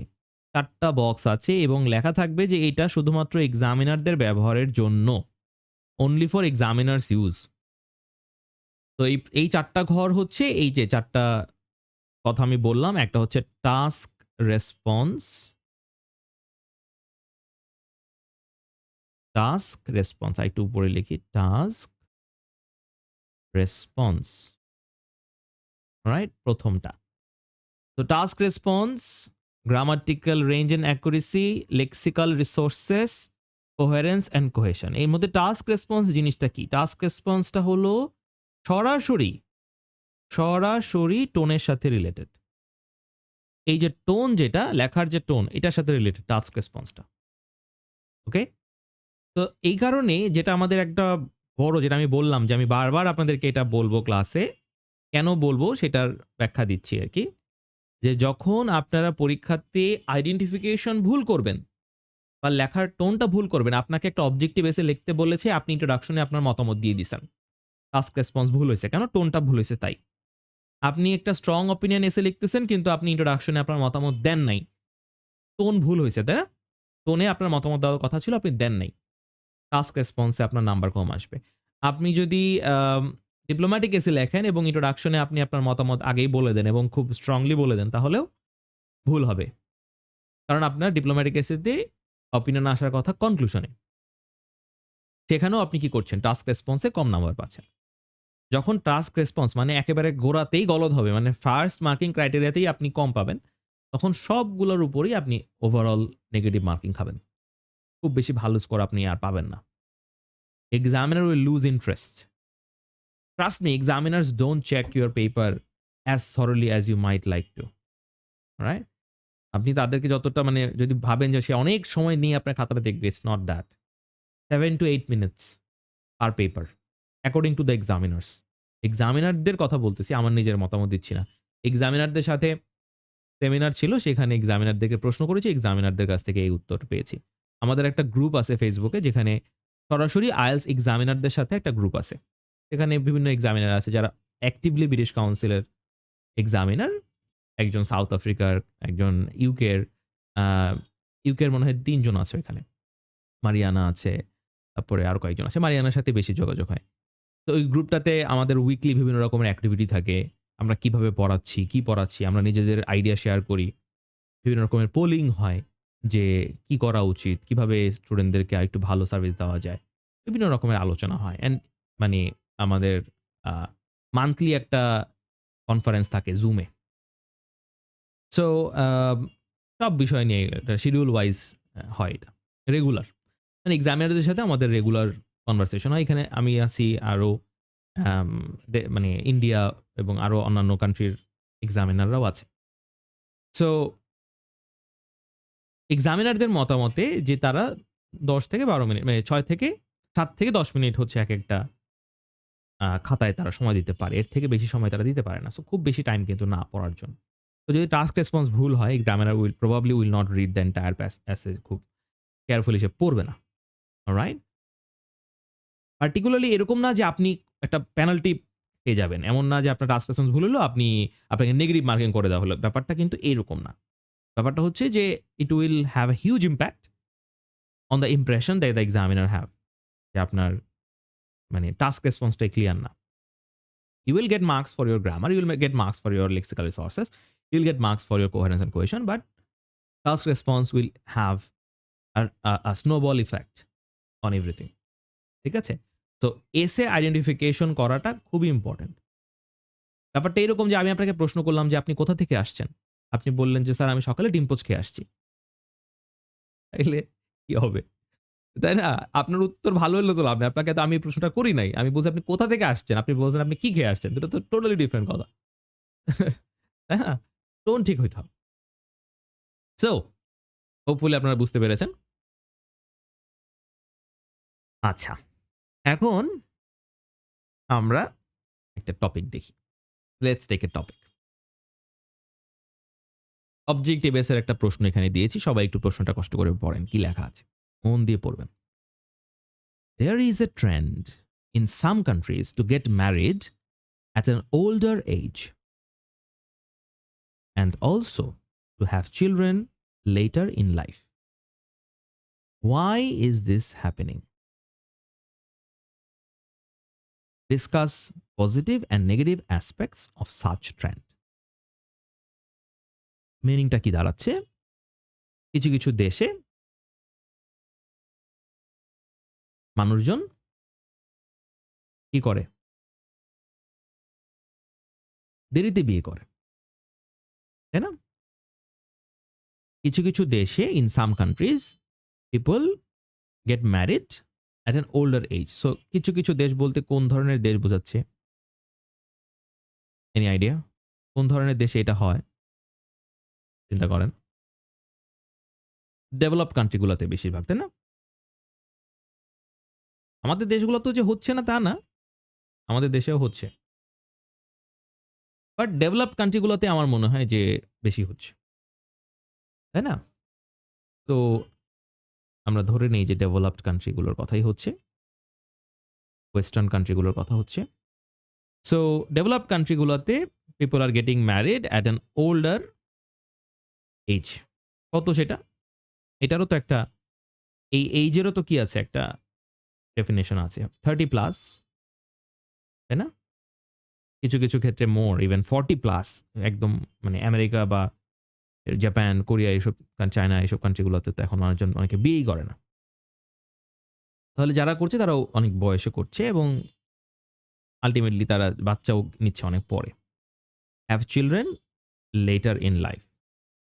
Speaker 1: ৪ টা বক্স আছে এবং লেখা থাকবে যে এটা শুধুমাত্র এক্সামিনারদের ব্যবহারের জন্য। Only for examiners use. তো এই ৪ টা ঘর হচ্ছে এই যে ৪ টা কথা আমি বললাম। একটা হচ্ছে টাস্ক রেসপন্স, টাস্ক রেসপন্স। আরেকটু উপরে লিখি টাস্ক রেসপন্স। রাইট? ১ম টা। তো task response, grammatical range and accuracy, lexical resources, coherence and cohesion. এর মধ্যে টাস্ক রেসপন্স জিনিসটা কি? টাস্ক রেসপন্সটা হলো সরাসরি, সরাসরি টোনের সাথে রিলেটেড। এই যে টোন যেটা, লেখার যে টোন, এটার সাথে রিলেটেড টাস্ক রেসপন্সটা। ওকে? তো এই কারণে যেটা আমাদের একটা বড়, যেটা আমি বললাম যে আমি বারবার আপনাদেরকে এটা বলব ক্লাসে। কেন বলব সেটার ব্যাখ্যা দিচ্ছি আরকি। যে যখন আপনারা পরীক্ষাতে আইডেন্টিফিকেশন ভুল করবেন বা লেখার টোনটা ভুল করবেন, আপনাকে একটা অবজেক্টিভ এসে লিখতে বলেছে, আপনি ইন্ট্রোডাকশন এ আপনার মতামত দিয়ে দিছেন। টাস্ক রেসপন্স ভুল হইছে। কেন? টোনটা ভুল হইছে তাই। আপনি একটা স্ট্রং অপিনিয়ন এসে লিখতেছেন কিন্তু আপনি ইন্ট্রোডাকশন এ আপনার মতামত দেন নাই। টোন ভুল হইছে, তাই না? টোনে আপনার মতামত দেওয়ার কথা ছিল, আপনি দেন নাই। টাস্ক রেসপন্স এ আপনার নাম্বার কম আসবে। আপনি যদি ডিপ্লোম্যাটিক এসে লেখেন এবং ইন্ট্রোডাকশন এ আপনি আপনার মতামত আগেই বলে দেন এবং খুব স্ট্রংলি বলে দেন, তাহলেও ভুল হবে। কারণ আপনার ডিপ্লোম্যাটিক এসেতে অপিনিয়ন আসার কথা কনক্লুশনে। সেখানেও আপনি কি করছেন? টাস্ক রেসপন্স এ কম নাম্বার পাচ্ছেন। যখন টাস্ক রেসপন্স মানে একেবারে গোড়াতেই গলদ হবে, মানে ফার্স্ট মার্কিং ক্রাইটেরিয়াতেই আপনি কম পাবেন, তখন সবগুলোর উপরেই আপনি ওভারঅল নেগেটিভ মার্কিং খাবেন। খুব বেশি ভালো স্কোর আপনি আর পাবেন না। Examiner will lose interest. Trust me, examiners don't check your paper as thoroughly as you might like to. Right? আপনি তাদেরকে যতটা মানে যদি ভাবেন যে সে অনেক সময় নিয়ে আপনার খাতাটা দেখবে, it's not that. 7 to 8 minutes per paper according to the examiners. এক্সামিনারদের কথা বলতেছি, আমার নিজের মতামত দিচ্ছি না। এক্সামিনারদের সাথে সেমিনার ছিল, সেখানে এক্সামিনারদেরকে প্রশ্ন করেছি, এক্সামিনারদের কাছ থেকে এই উত্তর পেয়েছি। আমাদের একটা গ্রুপ আছে ফেসবুকে, যেখানে সরাসরি IELTS এক্সামিনারদের সাথে একটা গ্রুপ আছে। এখানে বিভিন্ন এক্সামিনার আছে যারা অ্যাক্টিভলি ব্রিটিশ কাউন্সিলের এক্সামিনার। একজন সাউথ আফ্রিকার, একজন ইউকের, আ ইউকের মনে হয় ৩ জন আছে ওইখানে। মারিয়ানা আছে, তারপরে আরো কয়েকজন আছে। মারিয়ানার সাথে বেশি যোগাযোগ হয়। তো ওই গ্রুপটাতে আমাদের উইকলি বিভিন্ন রকমের অ্যাক্টিভিটি থাকে। আমরা কিভাবে পড়াচ্ছি, কি পড়াচ্ছি, আমরা নিজেদের আইডিয়া শেয়ার করি। বিভিন্ন রকমের পোলিং হয় যে কি করা উচিত, কিভাবে স্টুডেন্টদেরকে আরেকটু ভালো সার্ভিস দেওয়া যায়। বিভিন্ন রকমের আলোচনা হয়। অ্যান্ড মানে আমাদের আ মান্থলি একটা কনফারেন্স থাকে Zoom এ। সো সব বিষয় নিয়ে এটা শিডিউল ওয়াইজ হয় এটা। রেগুলার। মানে এক্সামিনারদের সাথে আমাদের রেগুলার কনভারসেশন হয়। এখানে আমি আছি আরো আম মানে ইন্ডিয়া এবং আরো অন্যান্য কান্ট্রির এক্সামিনাররাও আছে। সো এক্সামিনারদের মতামতে যে তারা ১০ থেকে ১২ মিনিট মানে ৬ থেকে ৭ থেকে ১০ মিনিট হচ্ছে একেকটা খাতায় তারা সময় দিতে পারে। এর থেকে বেশি সময় তারা দিতে পারে না। সো খুব বেশি টাইম কিন্তু না পড়ার জন্য। তো যদি টাস্ক রেসপন্স ভুল হয়, examiner will not read the entire passage খুব কেয়ারফুলি সে পড়বে না। অলরাইট? পার্টিকুলারলি এরকম না যে আপনি একটা পেনাল্টি পেয়ে যাবেন। এমন না যে আপনার টাস্ক রেসপন্স ভুল হলো, আপনাকে নেগেটিভ মার্কিং করে দেওয়া হলো। ব্যাপারটা কিন্তু এরকম না। ব্যাপারটা হচ্ছে যে it will have a huge impact on the impression that the examiner have যে আপনার মানে টাস্ক রেসপন্সটাই ক্লিয়ার না। You will get marks for your grammar, you will get marks for your lexical resources, you will get marks for your coherence and cohesion, but task response will have a snowball effect on everything. ঠিক আছে? তো এসে identification করাটা খুবই important. ব্যাপারটা এরকম যে আমি আপনাকে প্রশ্ন করলাম যে, "আপনি কোথা থেকে আসছেন?" আপনি বললেন যে, "স্যার আমি সকালে ডিম পোচ খেয়ে আসছি।" তাইলে কি হবে? তাই না? আপনার উত্তর ভালো হলে তো লাভ নেই। আপনাকে তো আমি এই প্রশ্নটা করি নাই। আমি বলছি, "আপনি কোথা থেকে আসছেন?" আপনি বলছেন, "আপনি কি খেয়ে আসছেন?" দুটো তো টোটালি ডিফারেন্ট কথা। তাই না? টোন ঠিক হইতে হবে। সো হোপফুলি আপনারা বুঝতে পেরেছেন। আচ্ছা, এখন আমরা একটা টপিক দেখি। Let's take a topic. Objective এর একটা প্রশ্ন এখানে দিয়েছি। সবাই একটু প্রশ্নটা কষ্ট করে পড়েন। কি লেখা আছে? মন দিয়ে পড়বেন। There is a trend in some countries to get married at an older age and also to have children later in life. Why is this happening? Discuss positive and negative aspects of such trend. মিনিংটা কি দাঁড়াচ্ছে? কিছু, কিছু দেশে মানুষজন কি করে? দেরিতে বিয়ে করে। তাই না? কিছু, কিছু দেশে in some countries people get married at an older age. So কিছু, কিছু দেশ বলতে কোন ধরনের দেশ বোঝাচ্ছে? Any idea? কোন ধরনের দেশে এটা হয়? চিন্তা করেন। ডেভেলপড কান্ট্রি গুলাতে বেশিরভাগ, তাই না? আমাদের দেশগুলোতেও যে হচ্ছে না তা না। আমাদের দেশেও হচ্ছে। বাট ডেভেলপড কান্ট্রি গুলাতে আমার মনে হয় যে বেশি হচ্ছে। তাই না? তো আমরা ধরে নেই যে ডেভেলপড কান্ট্রি গুলোর কথাই হচ্ছে। ওয়েস্টার্ন কান্ট্রি গুলোর কথা হচ্ছে। সো ডেভেলপড কান্ট্রি গুলাতে people are getting married at an older age. কত সেটা? এটারও তো একটা এই এইজেরও তো কি আছে? একটা ডেফিনিশন আছে। 30 প্লাস, তাই না? কিছু, কিছু ক্ষেত্রে মোর ইভেন 40 প্লাস একদম মানে আমেরিকা বা জাপান, কোরিয়া এসব চায়না এসব কান্ট্রি গুলোতে তো এখন মানুষজন অনেকে বিয়েই করে না। তাহলে যারা করছে তারাও অনেক বয়সে করছে এবং আল্টিমেটলি তারা বাচ্চাও নিচ্ছে অনেক পরে। Have children letter in life.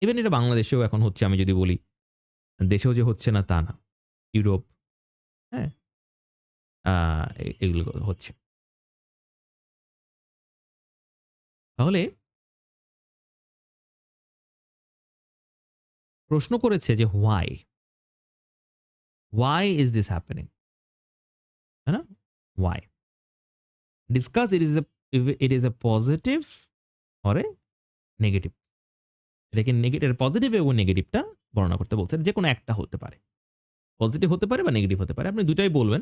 Speaker 1: Even এটা বাংলাদেশেও এখন হচ্ছে আমি যদি বলি। দেশেও যে হচ্ছে না তা না। ইউরোপ, হ্যাঁ? আ এগুলো হচ্ছে। তাহলে প্রশ্ন করেছে যে why? Why is this happening? তাই না? Why? Discuss it is a positive or a negative. এটাকে পজিটিভ এবং নেগেটিভটা বর্ণনা করতে বলছেন। যেকোনো একটা হতে পারে। পজিটিভ হতে পারে বা নেগেটিভ হতে পারে। আপনি ২ টাই বলবেন।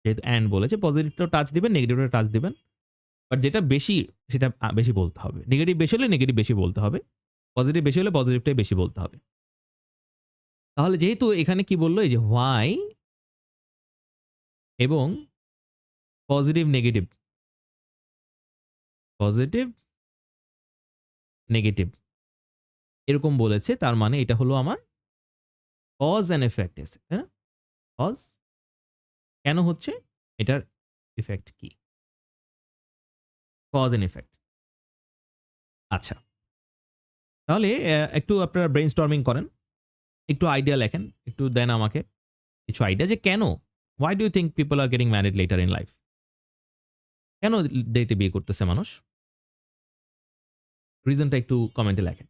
Speaker 1: যেহেতু অ্যান্ড বলেছে পজিটিভটাও টাচ দিবেন, নেগেটিভটাও টাচ দিবেন। বাট যেটা বেশি সেটা বেশি বলতে হবে। নেগেটিভ বেশি হলে নেগেটিভ বেশি বলতে হবে। পজিটিভ বেশি হলে পজিটিভটাই বেশি বলতে হবে। তাহলে যেহেতু এখানে কি বলল এই যে হোয়াই এবং পজিটিভ নেগেটিভ, পজিটিভ নেগেটিভ এরকম বলেছে তার মানে এটা হলো আমার কজ অ্যান্ড এফেক্ট এসে, তাই না? কজ কেন হচ্ছে? এটার ইফেক্ট কি? Cause and effect. আচ্ছা। তাহলে একটু আপনারা ব্রেইনস্টর্মিং করেন। একটু আইডিয়া লেখেন। একটু দেন আমাকে কিছু আইডিয়া যে কেন? Why do you think people are getting married later in life? কেন দেরিতে বিয়ে করতেছে মানুষ? রিজনটা একটু কমেন্টে লেখেন।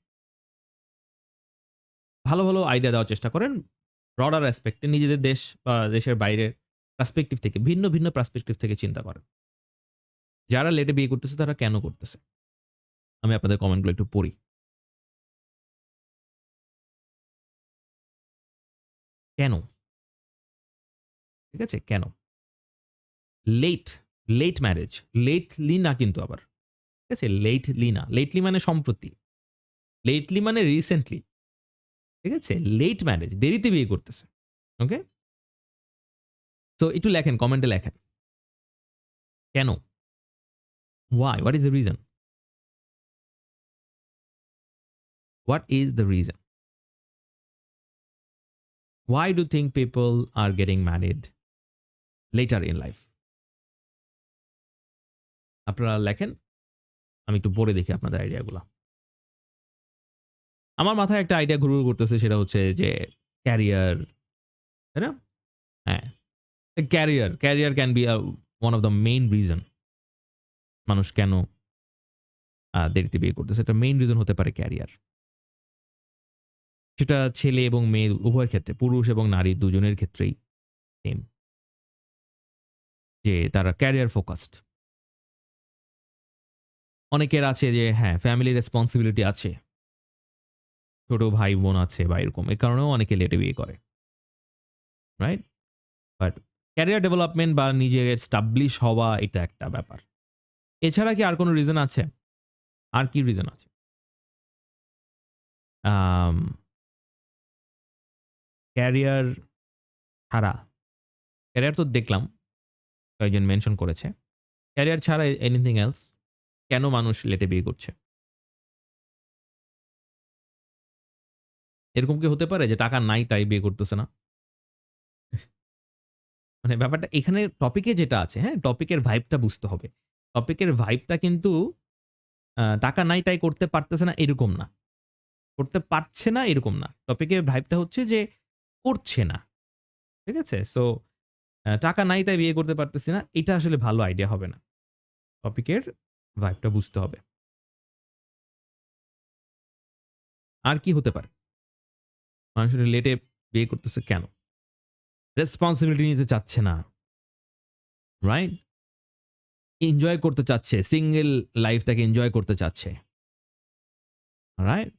Speaker 1: ভালো, ভালো আইডিয়া দেওয়ার চেষ্টা করেন। ব্রডার অ্যাসপেক্ট এ নিজেদের দেশ বা দেশের বাইরের পার্সপেক্টিভ থেকে ভিন্ন, ভিন্ন পার্সপেক্টিভ থেকে চিন্তা করেন। যারা লেটে বিয়ে করতেছে তারা কেন করতেছে? আমি আপনাদের কমেন্টগুলো একটু পড়ি। কেন? ঠিক আছে? কেন? Late, late marriage. লেটলি না কিন্তু আবার। ঠিক আছে? লেটলি না। লেটলি মানে সম্প্রতি। লেটলি মানে রিসেন্টলি। ঠিক আছে? লেট ম্যারেজ দেরিতে বিয়ে করতেছে। ওকে? সো একটু লেখেন, কমেন্টে লেখেন। কেন? Why? What is the reason? What is the reason? Why do you think people are getting married later in life? আপনারা লেখেন। আমি একটু পড়ে দেখি আপনাদের আইডিয়াগুলা। আমার মাথায় একটা আইডিয়া ঘুরঘুর করতেছে সেটা হচ্ছে যে ক্যারিয়ার, তাই না? হ্যাঁ, career, career can be one of the main reason মানুষ কেন দেরিতে বিয়ে করতেছে। এটা মেইন রিজন হতে পারে ক্যারিয়ার। সেটা ছেলে এবং মেয়ে উভয়ের ক্ষেত্রে, পুরুষ এবং নারী দুজনের ক্ষেত্রেই সেম। যে তারা ক্যারিয়ার ফোকাসড। অনেকের আছে যে হ্যাঁ, ফ্যামিলি রেসপনসিবিলিটি আছে। ছোট ভাই-বোন আছে বা এরকম। এ কারণেও অনেকে লেটে বিয়ে করে। রাইট? বাট ক্যারিয়ার ডেভেলপমেন্ট বা নিজে এস্টাবলিশ হওয়া এটা একটা ব্যাপার। এছাড়া কি আর কোন রিজন আছে? আর কি রিজন আছে? আম ক্যারিয়ার ছাড়া, ক্যারিয়ার তো দেখলাম কয়েকজন মেনশন করেছে। ক্যারিয়ার ছাড়া এনিথিং এলস? কেন মানুষ লেটে বিয়ে করছে? এরকম কি হতে পারে যে টাকা নাই তাই বিয়ে করতেছে না? মানে ব্যাপারটা এখানে টপিকে যেটা আছে, হ্যাঁ? টপিকের ভাইবটা বুঝতে হবে। টপিকের ভাইবটা কিন্তু টাকা নাই তাই করতে পারতেছে না এরকম না। করতে পারছে না এরকম না। টপিকের ভাইবটা হচ্ছে যে করছে না। ঠিক আছে? সো টাকা নাই তাই বিয়ে করতে পারতেছি না। এটা আসলে ভালো আইডিয়া হবে না। টপিকের ভাইবটা বুঝতে হবে। আর কি হতে পারে? মানুষ লেটে বিয়ে করতেছে কেন? রেসপনসিবিলিটি নিতে চাচ্ছে না। রাইট? এনজয় করতে চাচ্ছে। সিঙ্গেল লাইফটাকে এনজয় করতে চাচ্ছে। রাইট?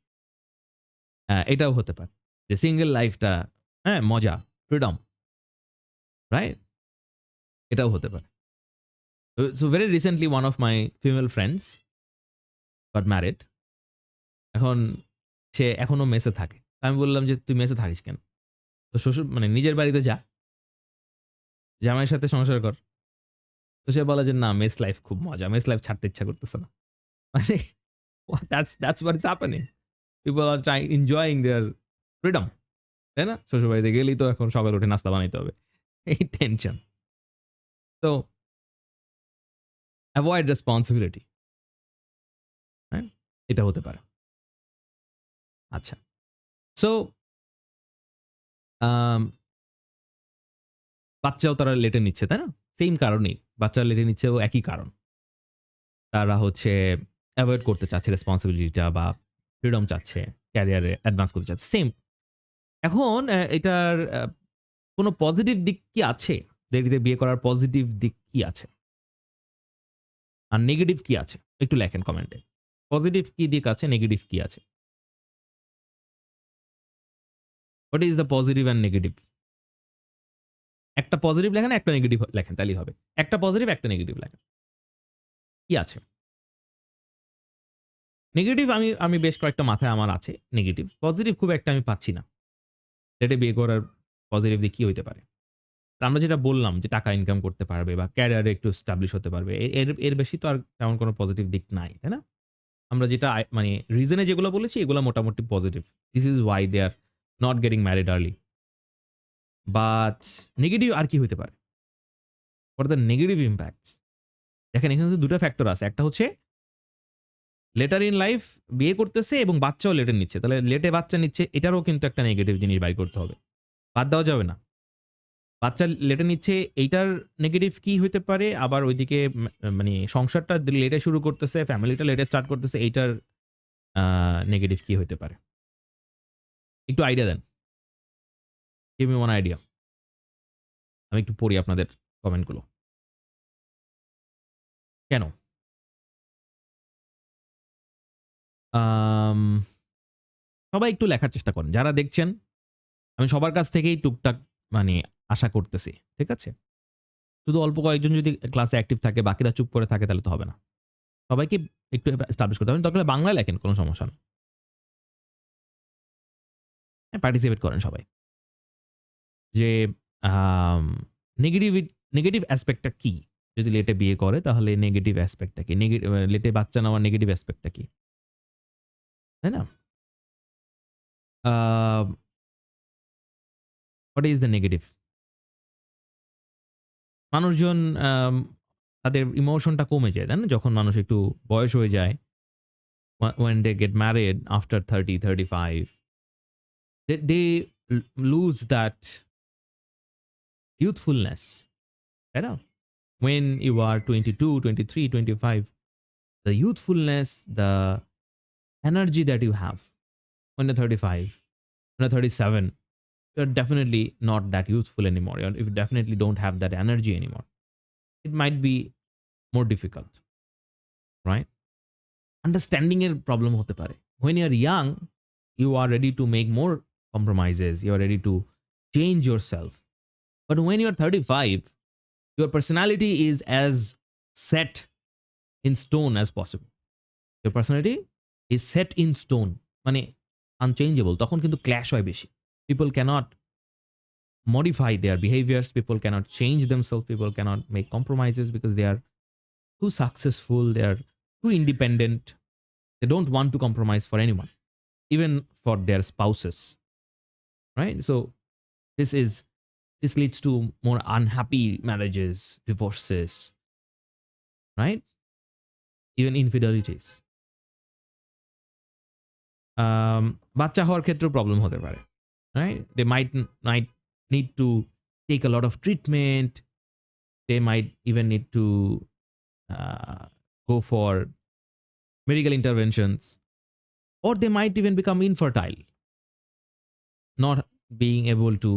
Speaker 1: এটাও হতে পারে। যে সিঙ্গেল লাইফটা হ্যাঁ, মজা, ফ্রিডম। রাইট? এটাও হতে পারে। So very recently one of my female friends got married. এখন সে এখনো মেসে থাকে। আমি বললাম যে, "তুই মেসে থাকিস কেন? তো শ্বশুর মানে নিজের বাড়িতে যা। জামাইয়ের সাথে সংসার কর।" তো সে বলে যে, "না, মেস লাইফ খুব মজা। মেস লাইফ ছাড়তে ইচ্ছা করতেছে না।" মানে that's what is happening. People are trying enjoying their freedom. তাই না? শ্বশুরবাড়িতে গেলেই তো এখন সকালে উঠে নাস্তা বানাইতে হবে। এই টেনশন। তো এভয়েড রেসপনসিবিলিটি। হ্যাঁ? এটা হতে পারে। আচ্ছা। সো আম বাচ্চাও তারা লেটে নিচ্ছে, তাই না? সেইম কারণেই। বাচ্চা লেটে নিচ্ছেও একই কারণ। তারা হচ্ছে এভয়েড করতে চাচ্ছে রেসপনসিবিলিটিটা বা ফ্রিডম চাচ্ছে, ক্যারিয়ারে অ্যাডভান্স করতে চাচ্ছে। সেইম। এখন এটার কোন পজিটিভ দিক কি আছে? দেরিতে বিয়ে করার পজিটিভ দিক কি আছে? আর নেগেটিভ কি আছে? একটু লেখেন কমেন্টে। পজিটিভ কি দিক আছে, নেগেটিভ কি আছে? What is the positive and negative? একটা পজিটিভ লেখেন, একটা নেগেটিভ লেখেন তাইলেই হবে। একটা পজিটিভ, একটা নেগেটিভ লেখেন। কি আছে? নেগেটিভ আমি আমি বেশ কয়েকটা মাথায় আমার আছে নেগেটিভ। পজিটিভ খুব একটা আমি পাচ্ছি না। লেটে বিয়ে করার পজিটিভ দিক কি হইতে পারে? তো আমরা যেটা বললাম যে টাকা ইনকাম করতে পারবে বা ক্যারিয়ারে একটু এস্টাবলিশ হতে পারবে। এর বেশি তো আর তেমন কোনো পজিটিভ দিক নাই, তাই না? আমরা যেটা মানে রিজন এ যেগুলো বলেছি এগুলো মোটামুটি positive. This is why they are not getting married early. But negative আর কি হইতে পারে? What are the negative impacts? দেখেন এখানে কিন্তু ২ টা ফ্যাক্টর আছে। একটা হচ্ছে লেটার ইন লাইফ বিয়ে করতেছে এবং বাচ্চাও লেটে নিচ্ছে। তাহলে লেটে বাচ্চা নিচ্ছে এটারও কিন্তু একটা নেগেটিভ জিনিস বাইর করতে হবে। বাদ দেওয়া যাবে না। বাচ্চা লেটে নিচ্ছে এইটার নেগেটিভ কি হইতে পারে? আবার ওইদিকে মানে সংসারটা লেটে শুরু করতেছে, ফ্যামিলিটা লেটে স্টার্ট করতেছে এইটার আ নেগেটিভ কি হইতে পারে? একটু আইডিয়া দেন। Give me one idea. আমি একটু পড়ি আপনাদের কমেন্টগুলো। কেন? আম সবাই একটু লেখার চেষ্টা করেন। যারা দেখছেন আমি সবার কাছ থেকেই টুকটাক মানে আশা করতেছি। ঠিক আছে? শুধু অল্প কয়েকজন যদি ক্লাসে অ্যাক্টিভ থাকে, বাকিরা চুপ করে থাকে তাহলে তো হবে না। সবাইকে একটু এস্টাবলিশ করতে হবে। দরকার হলে বাংলায় লেখেন, কোন সমস্যা না। হ্যাঁ, পার্টিসিপেট করেন সবাই। যে আম নেগেটিভ অ্যাসপেক্ট টা কি? যদি লেটে বিয়ে করে তাহলে নেগেটিভ অ্যাসপেক্ট টা কি? লেটে বাচ্চা নেওয়ার নেগেটিভ অ্যাসপেক্ট টা কি? তাই না? আ হোয়াট ইস দ্য নেগেটিভ? মানুষজন আম তাদের ইমোশনটা কমে যায়, তাই না? যখন মানুষ একটু বয়স হয়ে যায়, when they get married after 30, 35, they lose that youthfulness, তাই না? When you are 22, 23, 25, the youthfulness, the energy that you have when you're 35, when you're 37, you're definitely not that youthful anymore. You definitely don't have that energy anymore. It might be more difficult, right? Understanding এর problem হতে পারে। When you are young, you are ready to make more compromises. You are ready to change yourself. But when you are 35, your personality is as set in stone as possible. Your personality is set in stone. মানে unchangeable. তখন কিন্তু clash হয় বেশি। People cannot modify their behaviors. People cannot change themselves. People cannot make compromises because they are too successful. They are too independent. They don't want to compromise for anyone, even for their spouses, right? So this is this leads to more unhappy marriages, divorces, right? Even infidelities. বাচ্চা হওয়ার ক্ষেত্রেও problem হতে পারে, right? They might need to take a lot of treatment. They might even need to uh, go for medical interventions, or they might even become infertile, not being able to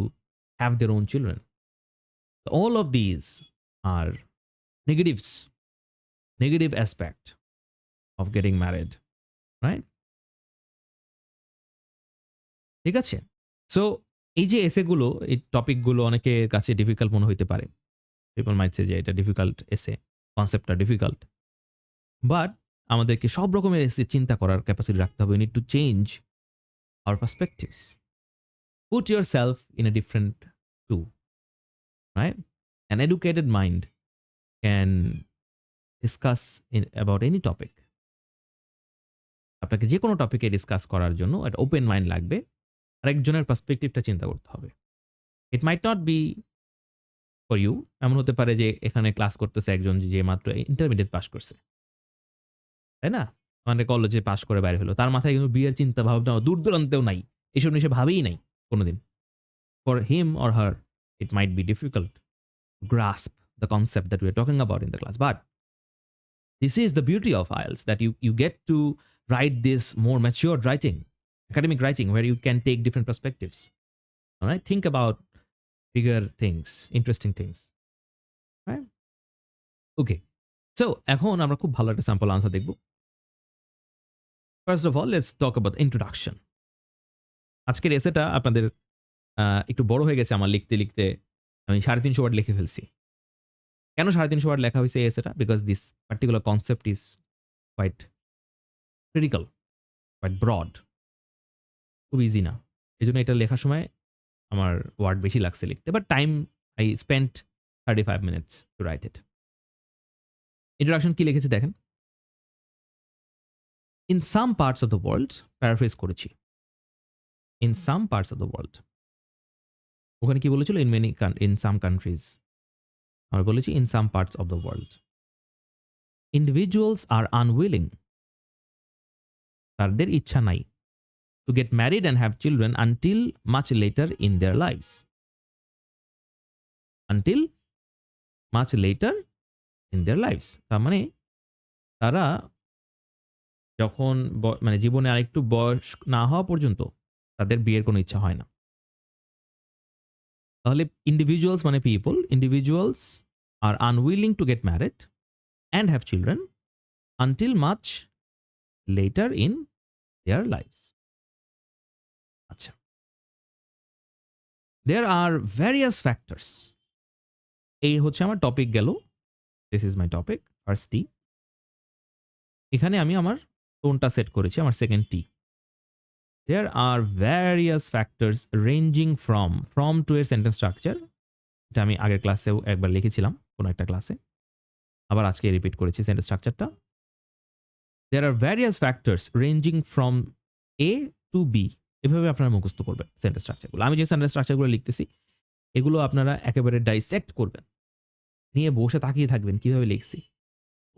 Speaker 1: have their own children. All of these are negatives, negative aspect of getting married, right? ঠিক আছে? So এই যে এসে গুলো, এই topic গুলো অনেকের কাছে ডিফিকাল্ট মনে হইতে পারে। পিপল মাইট সে যে এটা ডিফিকাল্ট এসে, কনসেপ্টটা ডিফিকাল্ট। বাট আমাদেরকে সব রকমের এসে চিন্তা করার ক্যাপাসিটি রাখতে হবে। We need to change our perspectives. Put yourself in a different shoe, right? An educated mind can discuss about any topic. আপনাকে যেকোনো টপিকে ডিসকাস করার জন্য একটা ওপেন মাইন্ড লাগবে। আরেকজনের পার্সপেক্টিভটা চিন্তা করতে হবে। It might not be for you. এমন হতে পারে যে এখানে ক্লাস করতেছে একজন যে মাত্র ইন্টারমিডিয়েট পাস করছে। তাই না? মানে কলেজে পাস করে বাইরে হলো। তার মাথায় কিন্তু বিয়ের চিন্তা ভাবনা দূর দূরান্তেও নাই। এসব নিয়ে সে ভাবেই নাই কোনদিন। For him or her it might be difficult to grasp the concept that we are talking about in the class. But this is the beauty of IELTS, that you get to write this more matured writing, academic writing, where you can take different perspectives. All right, think about bigger things, interesting things, right? Okay, so এখন আমরা খুব ভালো একটা sample answer দেখব। First of all let's talk about introduction. আজকের এসেটা আপনাদের একটু বড় হয়ে গেছে আমার লিখতে লিখতে। আমি 350 ওয়ার্ড লিখে ফেলছি। কেন 350 ওয়ার্ড লেখা হয়েছে এই এসেটা? Because this particular concept is quite critical, quite broad, খুব ইজি না। এজন্য এটা লেখার সময় আমার ওয়ার্ড বেশি লাগছে লিখতে। But time I spent 35 minutes to write it. Introduction কি লিখেছে দেখেন। In some parts of the world, paraphrase করেছি। In some parts of the world, ওখানে কি বলেছিল? In some countries. আমরা বলেছি in some parts of the world. Individuals are unwilling তাদের ইচ্ছা নাই to get married and have children until much later in their lives. Until much later in their lives. তার মানে তারা যখন মানে জীবনে আরেকটু বয়স না হওয়া পর্যন্ত তাদের বিয়ের কোনো ইচ্ছা হয় না। তাহলে ইন্ডিভিজুয়ালস মানে people, individuals are unwilling to get married and have children until much later in their lives. আচ্ছা, দেয়ার আর ভ্যারিয়াস ফ্যাক্টরস। এই হচ্ছে আমার টপিক গেল। This is my topic first টি। এখানে আমি আমার টোনটা সেট করেছি, আমার সেকেন্ড টি। There are various factors ranging from to এর সেন্টেন্স স্ট্রাকচার। এটা আমি আগের ক্লাসেও একবার লিখেছিলাম কোনো একটা ক্লাসে, আবার আজকে রিপিট করেছি সেন্টেন্স স্ট্রাকচারটা। There are various factors ranging from A to B. এভাবে আপনারা মুখস্থ করবেন সেন্টেন্স স্ট্রাকচারগুলো। আমি যে সেন্টেন্স স্ট্রাকচারগুলো লিখতেছি এগুলো আপনারা একেবারে ডাইসেক্ট করবেন, নিয়ে বসে তাকিয়ে থাকবেন কিভাবে লিখছি,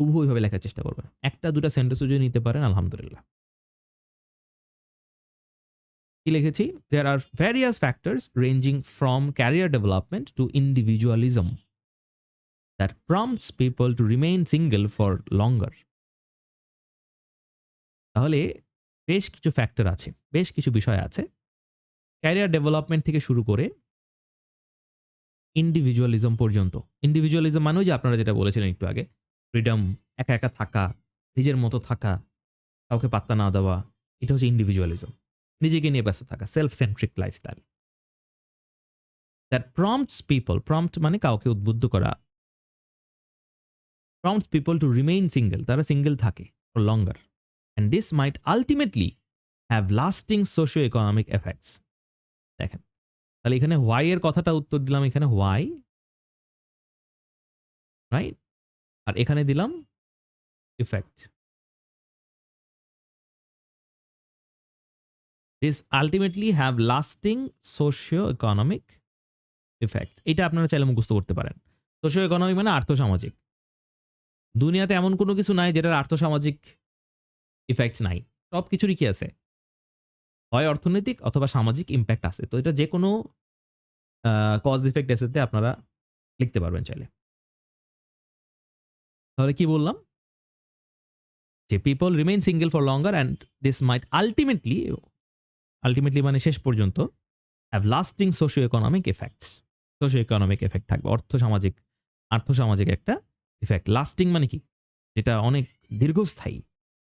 Speaker 1: উভয়ভাবে লেখার চেষ্টা করবেন। একটা দুটা সেন্টেন্সও যদি নিতে পারেন আলহামদুলিল্লাহ। কি লিখেছি? There are various factors ranging from career development to individualism that prompts people to remain single for longer. তাহলে বেশ কিছু ফ্যাক্টর আছে, বেশ কিছু বিষয় আছে, ক্যারিয়ার ডেভেলপমেন্ট থেকে শুরু করে ইন্ডিভিজুয়ালিজম পর্যন্ত। ইন্ডিভিজুয়ালিজম মানে যে আপনারা যেটা বলেছিলেন একটু আগে, ফ্রিডম, একা একা থাকা, নিজের মতো থাকা, কাউকে পাত্তা না দেওয়া, এটা হচ্ছে ইন্ডিভিজুয়ালিজম। নিজেকে নিয়ে ব্যস্ত থাকা, self centric lifestyle. That prompts people, prompt মানে কাউকে উদ্বুদ্ধ করা, prompts people to remain single, তারা সিঙ্গেল থাকে for longer, and this mite ultimately have lasting socio economic effects. দেখেন, তাহলে এখানে হোয়াই এর কথাটা উত্তর দিলাম, এখানে হোয়াই, রাইট? আর এখানে দিলাম effect. This ultimately have lasting socio economic effect. এটা আপনারা চাইলে মুখস্থ করতে পারেন। সোশিও ইকোনমিক মানে আর্থসামাজিক। দুনিয়াতে এমন কোনো কিছু নাই যেটার আর্থসামাজিক ইফেক্ট নাই। সব কিছুরই কি আছে? হয় অর্থনৈতিক অথবা সামাজিক ইম্প্যাক্ট আছে। তো এটা যে কোনো কজ ইফেক্ট এসেতে আপনারা লিখতে পারবেন চাইলে। তাহলে কি বললাম? যে people remain single for longer and this mite ultimately, ultimately মানে শেষ পর্যন্ত, have lasting socio economic effects. Socio economic effect থাকবে, আর্থসামাজিক একটা ইফেক্ট। লাস্টিং মানে কি? যেটা অনেক দীর্ঘস্থায়ী।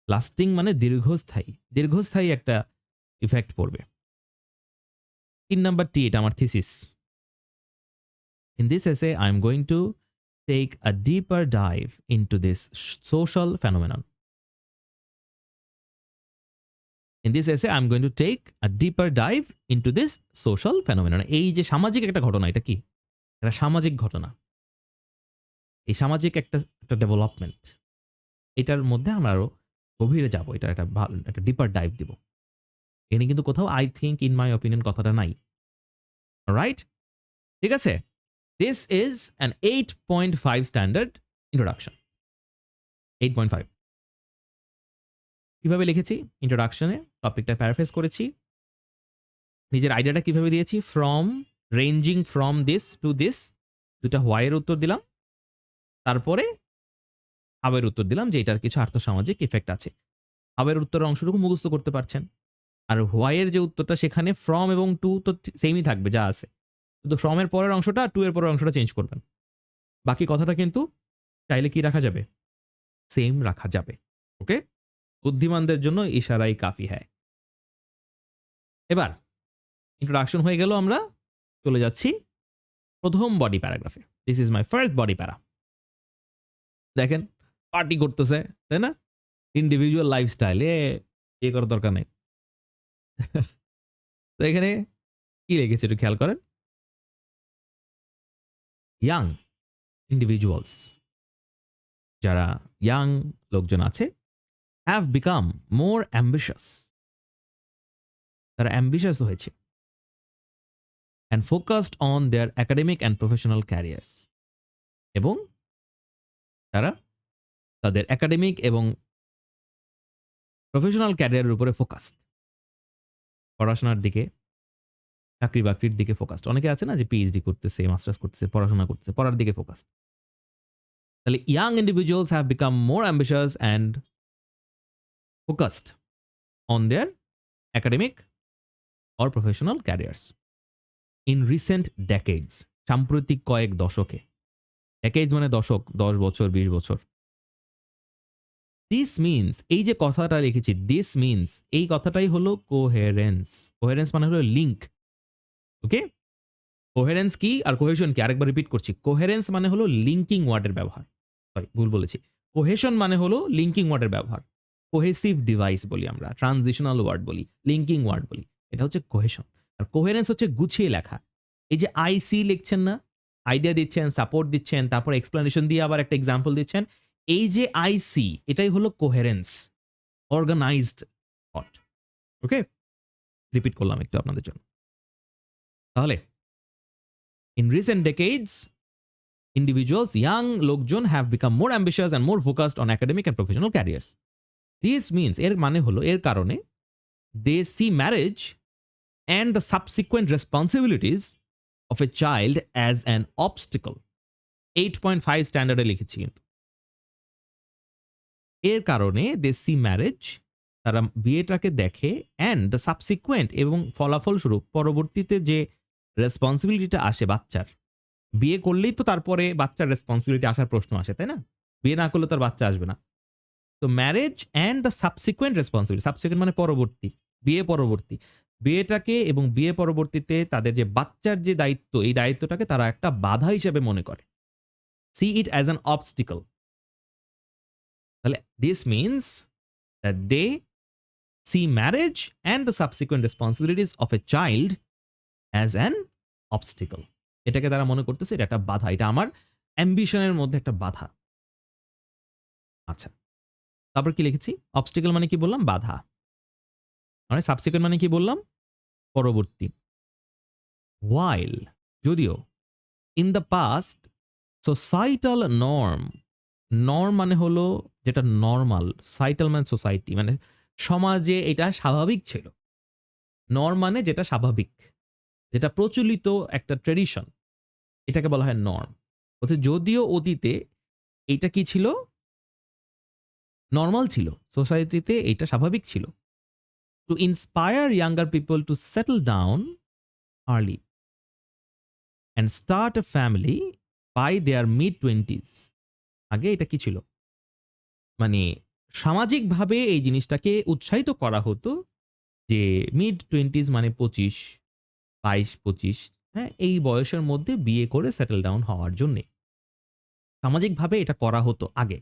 Speaker 1: লাস্টিং মানে দীর্ঘস্থায়ী একটা ইফেক্ট পড়বে। 3 নাম্বার টি, এটা আমার thesis. In this essay, I am going to take a deeper dive into this social phenomenon. In this essay, I am going to take a deeper dive into this social phenomenon. এই যে সামাজিক একটা ঘটনা, এটা কি? এটা সামাজিক ঘটনা। এই সামাজিক একটা ডেভেলপমেন্ট। এটার মধ্যে আমরা আরো গভীরে যাব। এটা একটা ডিপার ডাইভ দিব। এখানে কিন্তু কোথাও I think, in my opinion কথাটা নাই। রাইট? ঠিক আছে? This is an 8.5 standard introduction. 8.5. কিভাবে লিখেছি? ইন্ট্রোডাকশনে টপিকটা প্যারাফ্রেজ করেছি। নিজের আইডিয়াটা কিভাবে দিয়েছি? From, ranging from this to this, দুটা হোয়াই এর উত্তর দিলাম। তারপরে হাবের উত্তর দিলাম যে এটার কিছু আর্থসামাজিক ইফেক্ট আছে। হাবের উত্তরের অংশটুকু মুখস্থ করতে পারছেন। আর হোয়াই এর যে উত্তরটা সেখানে ফ্রম এবং টু তো সেমই থাকবে যা আছে। শুধু ফ্রম এর পরের অংশটা, টু এর পরের অংশটা চেঞ্জ করবেন। বাকি কথাটা কিন্তু চাইলে কি রাখা যাবে? সেম রাখা যাবে। ওকে? বুদ্ধিমানদের জন্য ইশারাই কাফি হ্যায়। এবার ইন্ট্রোডাকশন হয়ে গেল, আমরা চলে যাচ্ছি প্রথম বডি প্যারাগ্রাফে। This is my first body para. দেখেন, পার্টি করতেছে, তাই না? ইন্ডিভিজুয়াল লাইফস্টাইল, এ করার দরকার নেই। তো এখানে কি লিখেছে একটু খেয়াল করেন। ইয়াং ইন্ডিভিজুয়ালস, যারা ইয়াং লোকজন আছে, হ্যাভ বিকাম মোর অ্যাম্বিশাস, তারা অ্যাম্বিশাস হয়েছে, and focused on their academic and professional carriers, এবং তারা তাদের একাডেমিক এবং প্রফেশনাল ক্যারিয়ারের উপরে ফোকাসড, পড়াশোনার দিকে, চাকরি বাকরির দিকে ফোকাসড। অনেকে আছে না যে পিএইচডি করতেছে, মাস্টার্স করতেছে, পড়াশোনা করতেছে, পড়ার দিকে ফোকাসড। তাহলে young individuals have become more ambitious and focused on their academic or professional carriers in recent decades, সাম্প্রতিক কয়েক দশকে। ডেকেডস মানে দশক, 10 বছর, 20 বছর। দিস মিনস, এই যে কথাটা লিখেছি, দিস মিনস, এই কথাটাই হলো কোহেরেন্স। কোহেরেন্স মানে হলো লিঙ্ক। ওকে, কোহেরেন্স কি আর কোহেশন কি আরেকবার রিপিট করছি। কোহেরেন্স মানে হলো লিঙ্কিং ওয়ার্ডের ব্যবহার, সরি ভুল বলেছি। কোহেশন মানে হলো লিঙ্কিং ওয়ার্ডের ব্যবহার। কোহেসিভ ডিভাইস বলি আমরা, ট্রানজিশনাল ওয়ার্ড বলি, লিঙ্কিং ওয়ার্ড বলি, এটা হচ্ছে কোহেশন। আর কোহেরেন্স হচ্ছে গুছিয়ে লেখা। এই যে আইসি লিখছেন না, আইডিয়া দিচ্ছেন, সাপোর্ট দিচ্ছেন, তারপর এক্সপ্লেনেশন দিয়ে আবার একটা এক্সাম্পল দিচ্ছেন, এই যে আইসি, এটাই হলো কোহেরেন্স, অর্গানাইজড থট। ওকে, রিপিট করলাম একটু আপনাদের জন্য। তাহলে in recent decades individuals, young লোকজন have become more ambitious and more focused on academic and professional careers. This means, এর মানে হলো, এর কারণে they see marriage and the subsequent responsibilities of a child as an obstacle. 8.5 স্ট্যান্ডার্ডে লিখেছি কিন্তু। এর কারণে they see marriage, তারা বিয়েটাকে দেখে, and the subsequent, এবং ফলাফলস্বরূপ পরবর্তীতে যে রেসপন্সিবিলিটিটা আসে বাচ্চার, বিয়ে করলেই তো তারপরে বাচ্চার রেসপন্সিবিলিটি আসার প্রশ্ন আসে, তাই না? বিয়ে না করলে তার বাচ্চা আসবে না। তো marriage and the subsequent responsibility, subsequent মানে পরবর্তী, বিয়ে পরবর্তী, বিয়েটাকে এবং বিয়ে পরবর্তীতে তাদের যে বাচ্চার যে দায়িত্ব, এই দায়িত্বটাকে তারা একটা বাধা হিসেবে মনে করে। See it as an obstacle. তাহলে this means that they see marriage and the subsequent responsibilities of a child as an obstacle. এটাকে তারা মনে করতেছে এটা একটা বাধা, এটা আমার অ্যাম্বিশনের মধ্যে একটা বাধা। আচ্ছা, তারপর কি লিখেছি? অবস্টিকল মানে কি বললাম? বাধা। মানে সাবসিকুয়েন্ট মানে কি বললাম? পরবর্তী। ওয়াইল, যদিও, in the past societal norm, norm মানে হলো যেটা নর্মাল, সাইটাল মানে সোসাইটি, মানে সমাজে এটা স্বাভাবিক ছিল। নর্ম মানে যেটা স্বাভাবিক, যেটা প্রচলিত একটা ট্রেডিশন, এটাকে বলা হয় নর্ম। অর্থাৎ যদিও অতীতে এইটা কি ছিল? নরমাল ছিল, সোসাইটিতে এটা স্বাভাবিক ছিল। To inspire younger people to settle down early and start a family by their mid 20s। আগে এটা কি ছিল? মানে সামাজিকভাবে এই জিনিসটাকে উৎসাহিত করা হতো যে মিড 20s মানে 25, 22, 25, হ্যাঁ, এই বয়সের মধ্যে বিয়ে করে সেটেল ডাউন হওয়ার জন্যে সামাজিকভাবে এটা করা হতো আগে,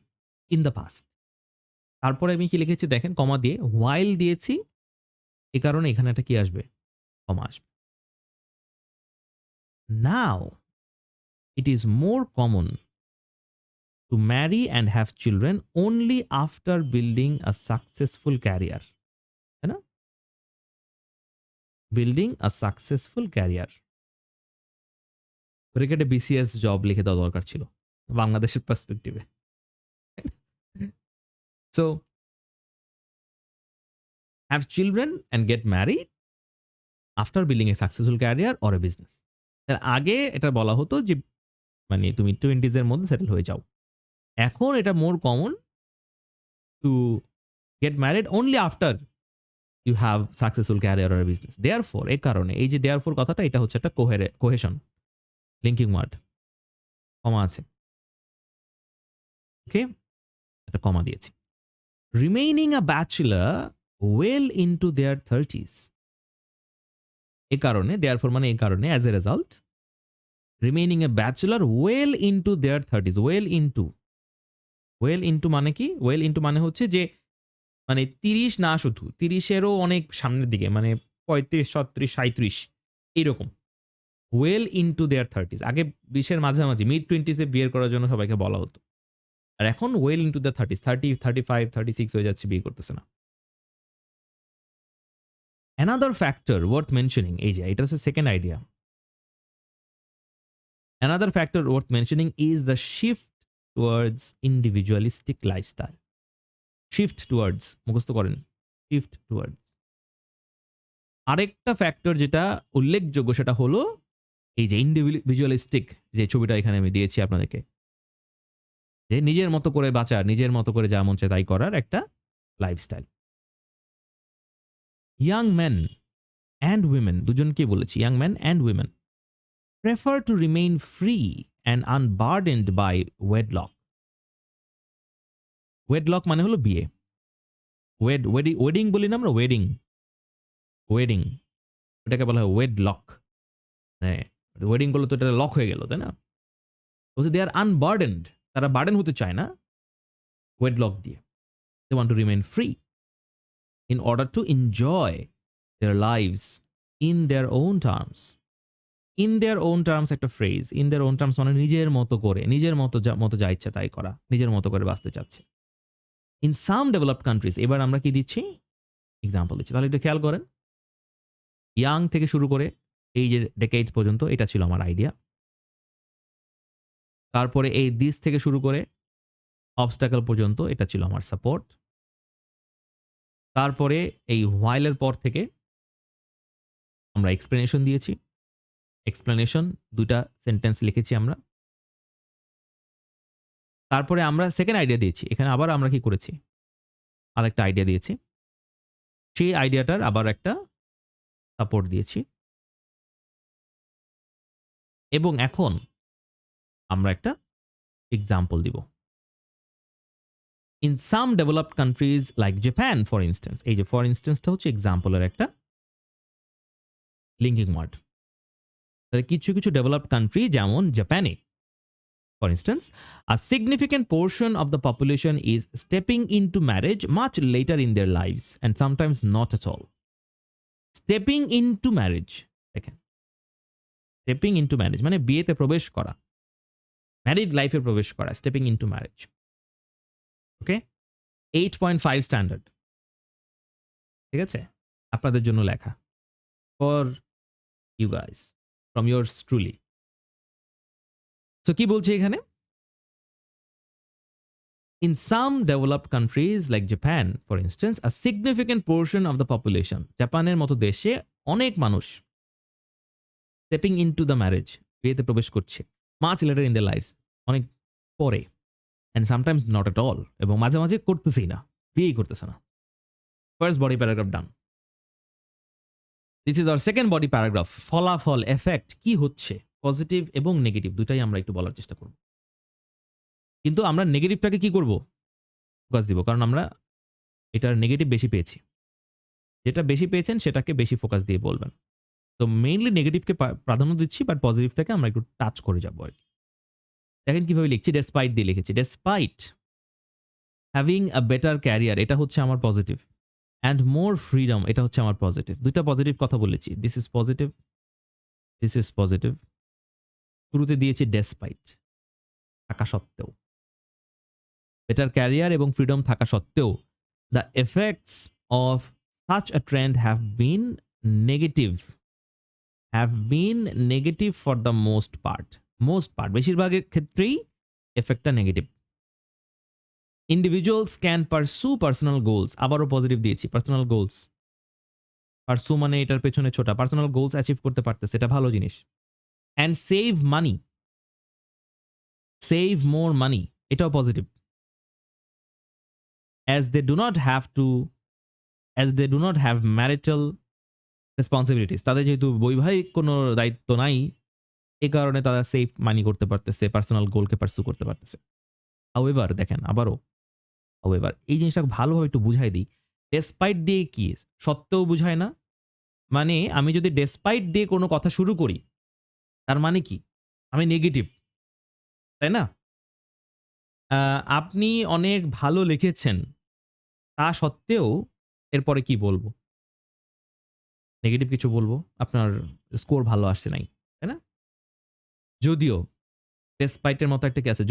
Speaker 1: ইন দ্য পাস্ট। তারপরে আমি কি লিখেছি দেখেন, কমা দিয়ে হোয়াইল দিয়েছি, এ কারণে এখানে একটা কি আসবে? কমা আসবে। নাও it is more common to marry and have children only after building a successful career, তাই না? Building a successful career. ক্রিকেটে বিসিএস জব লিখে দেওয়া দরকার ছিল বাংলাদেশের পার্সপেক্টিভে। So have children and get married after building a successful career or a business. তার আগে এটা বলা হতো যে মানে তুমি 20s এর মধ্যে সেটেল হয়ে যাও। এখন এটা more common to get married only after you have successful career or business. Therefore, এই কারণে, এই যে দেয়ারফর কথাটা, এটা হচ্ছে একটা কোহেশন, লিঙ্কিং ওয়ার্ড, কমা আছে। ওকে, একটা কমা দিয়েছি। Remaining a bachelor well into their 30s, এ কারণে, দেয়ারফর মানে এই কারণে, as a result, remaining a bachelor well into their 30s। Well into, well into মানে কি? ওয়েল ইনটু মানে হচ্ছে যে মানে 30 না, শুধু 30-এরও অনেক সামনের দিকে, মানে 35, 36, 37 এরকম। ওয়েল ইনটু দেয়ার 30s, আগে 20-এর মাঝামাঝি মিড 20s এ বিয়ে করার জন্য সবাইকে বলা হতো, আর এখন ওয়েল ইনটু দ্য 30s, 30, 35, 36 হয়ে যাচ্ছে, বিয়ে করতেছে না। অ্যানাদার ফ্যাক্টর ওয়ার্থ মেনশনিং, এই যে এটা হচ্ছে second idea. Another factor worth mentioning is the shift towards individualistic lifestyle. Shift towards মুখস্থ করেন, শিফট টুয়ার্ডস। আরেকটা ফ্যাক্টর যেটা উল্লেখযোগ্য সেটা হলো এই যে ইন্ডিভিজুয়ালিস্টিক যে ছবিটা এখানে আমি দিয়েছি আপনাদেরকে, যে নিজের মতো করে বাঁচার, নিজের মতো করে যা মন চায় তাই করার একটা lifestyle. Young men and women, দুজনকেই বলেছি, young men and women prefer to remain free and unburdened by wedlock. Wedlock মানে হলো বিয়ে। ওয়েডিং বলি না আমরা, ওয়েডিং, ওয়েডিং ওটাকে বলা হয় ওয়েডলক। হ্যাঁ, ওয়েডিং করলে তো এটা লক হয়ে গেল, তাই না? বলছে দে আর আনবার্ডেন্ড, তারা বার্ডেন হতে চায় না ওয়েডলক দিয়ে। They want to remain free in order to enjoy their lives in their own terms. In their own terms একটা phrase, in their own terms মানে নিজের মতো করে, নিজের মতো যা ইচ্ছা তাই করা, নিজের মতো করে বাঁচতে চাচ্ছে। In some developed countries, এবার আমরা কি দিচ্ছি? এক্সাম্পল দিচ্ছি। তাহলে একটু খেয়াল করেন। ইয়াং থেকে শুরু করে এই যে ডেকেডস পর্যন্ত এটা ছিল আমার আইডিয়া। তারপরে এই দিস থেকে শুরু করে অবস্টাকল পর্যন্ত এটা ছিল আমার সাপোর্ট। তারপরে এই হোয়াইলের পর থেকে আমরা এক্সপ্লেনেশন দিয়েছি। এক্সপ্লেনেশন ২ টা সেন্টেন্স লিখেছি আমরা। তারপরে আমরা সেকেন্ড আইডিয়া দিয়েছি। এখানে আবার আমরা কি করেছি? আরেকটা আইডিয়া দিয়েছি। সেই আইডিয়াটার আবার একটা সাপোর্ট দিয়েছি। এবং এখন আমরা একটা এক্সাম্পল দিব। In some developed countries like Japan for instance, এই যে ফর ইনস্ট্যান্সটা হচ্ছে এক্সাম্পলের একটা লিঙ্কিং ওয়ার্ড। তাহলে কিছু ডেভেলপড কান্ট্রি যেমন জাপানে for instance, a significant portion of the population is stepping into marriage much later in their lives and sometimes not at all. Stepping into marriage, দেখেন, stepping into marriage মানে বিয়েতে প্রবেশ করা, married লাইফে প্রবেশ করা, stepping into marriage. ওকে, 8.5 standard, ঠিক আছে, আপনাদের জন্য লেখা, for you guys from yours truly. So কি বলছে এখানে? In some developed countries like Japan, for instance, a significant portion of the population, জাপানের মতো দেশে অনেক মানুষ stepping into the marriage, বিয়েতে প্রবেশ করছে much later in their lives, অনেক পরে, and sometimes not at all, এবং মাঝে মাঝে করতেছেই না, বিয়েই করতেছে না। First body paragraph done. This is our second body paragraph. ফলাফল, এফেক্ট কি হচ্ছে, পজিটিভ এবং নেগেটিভ দুটাই আমরা একটু বলার চেষ্টা করব। কিন্তু আমরা নেগেটিভটাকে কি করব? ফোকাস দিব, কারণ আমরা এটার নেগেটিভ বেশি পেয়েছি। যেটা বেশি পেয়েছেন সেটাকে বেশি ফোকাস দিয়ে বলবেন। তো মেইনলি নেগেটিভকে প্রাধান্য দিচ্ছি, বাট পজিটিভটাকে আমরা একটু টাচ করে যাবো আর কি। দেখেন কিভাবে লিখছি, ডেসপাইট দিয়ে লিখেছি। Despite having a better career, এটা হচ্ছে আমার পজিটিভ, অ্যান্ড মোর ফ্রিডম, এটা হচ্ছে আমার পজিটিভ। দুইটা পজিটিভ কথা বলেছি, this is positive, this is positive. শুরুতে দিয়েছি ডেসপাইট, থাকা সত্ত্বেও, বেটার ক্যারিয়ার এবং ফ্রিডম থাকা সত্ত্বেও, the effects of such a trend have been negative for the most part, বেশিরভাগের ক্ষেত্রেই এফেক্টটা negative. Individuals can pursue personal goals, আবারও পজিটিভ দিয়েছি, পার্সোনাল গোলস, পারসু মানে এটার পেছনে ছোটা, পার্সোনাল গোলস অ্যাচিভ করতে পারতেছে, এটা ভালো জিনিস। And save money, save more money, এটাও positive. as they do not have marital responsibilities, তাদের যেহেতু বৈবাহিক কোনো দায়িত্ব নাই, এই কারণে তারা সেভ মানি করতে পারতেছে, পার্সোনাল গোলকে পারসু করতে পারতেছে। হাউএভার, দেখেন আবারও হাউএভার, এই জিনিসটা ভালোভাবে একটু বুঝাই দিই। ডেসপাইট দিয়ে কি সত্ত্বেও বুঝায় না, মানে আমি যদি ডেসপাইট দিয়ে কোনো কথা শুরু করি তার মানে কি আমি নেগেটিভ, তাই না? আপনি অনেক ভালো লিখেছেন, তা সত্ত্বেও এরপরে কি বলবো? নেগেটিভ কিছু বলবো, আপনার স্কোর ভালো আসছে নাই, তাই না? যদিও ডেসপাইটের মতো একটা কি আছে,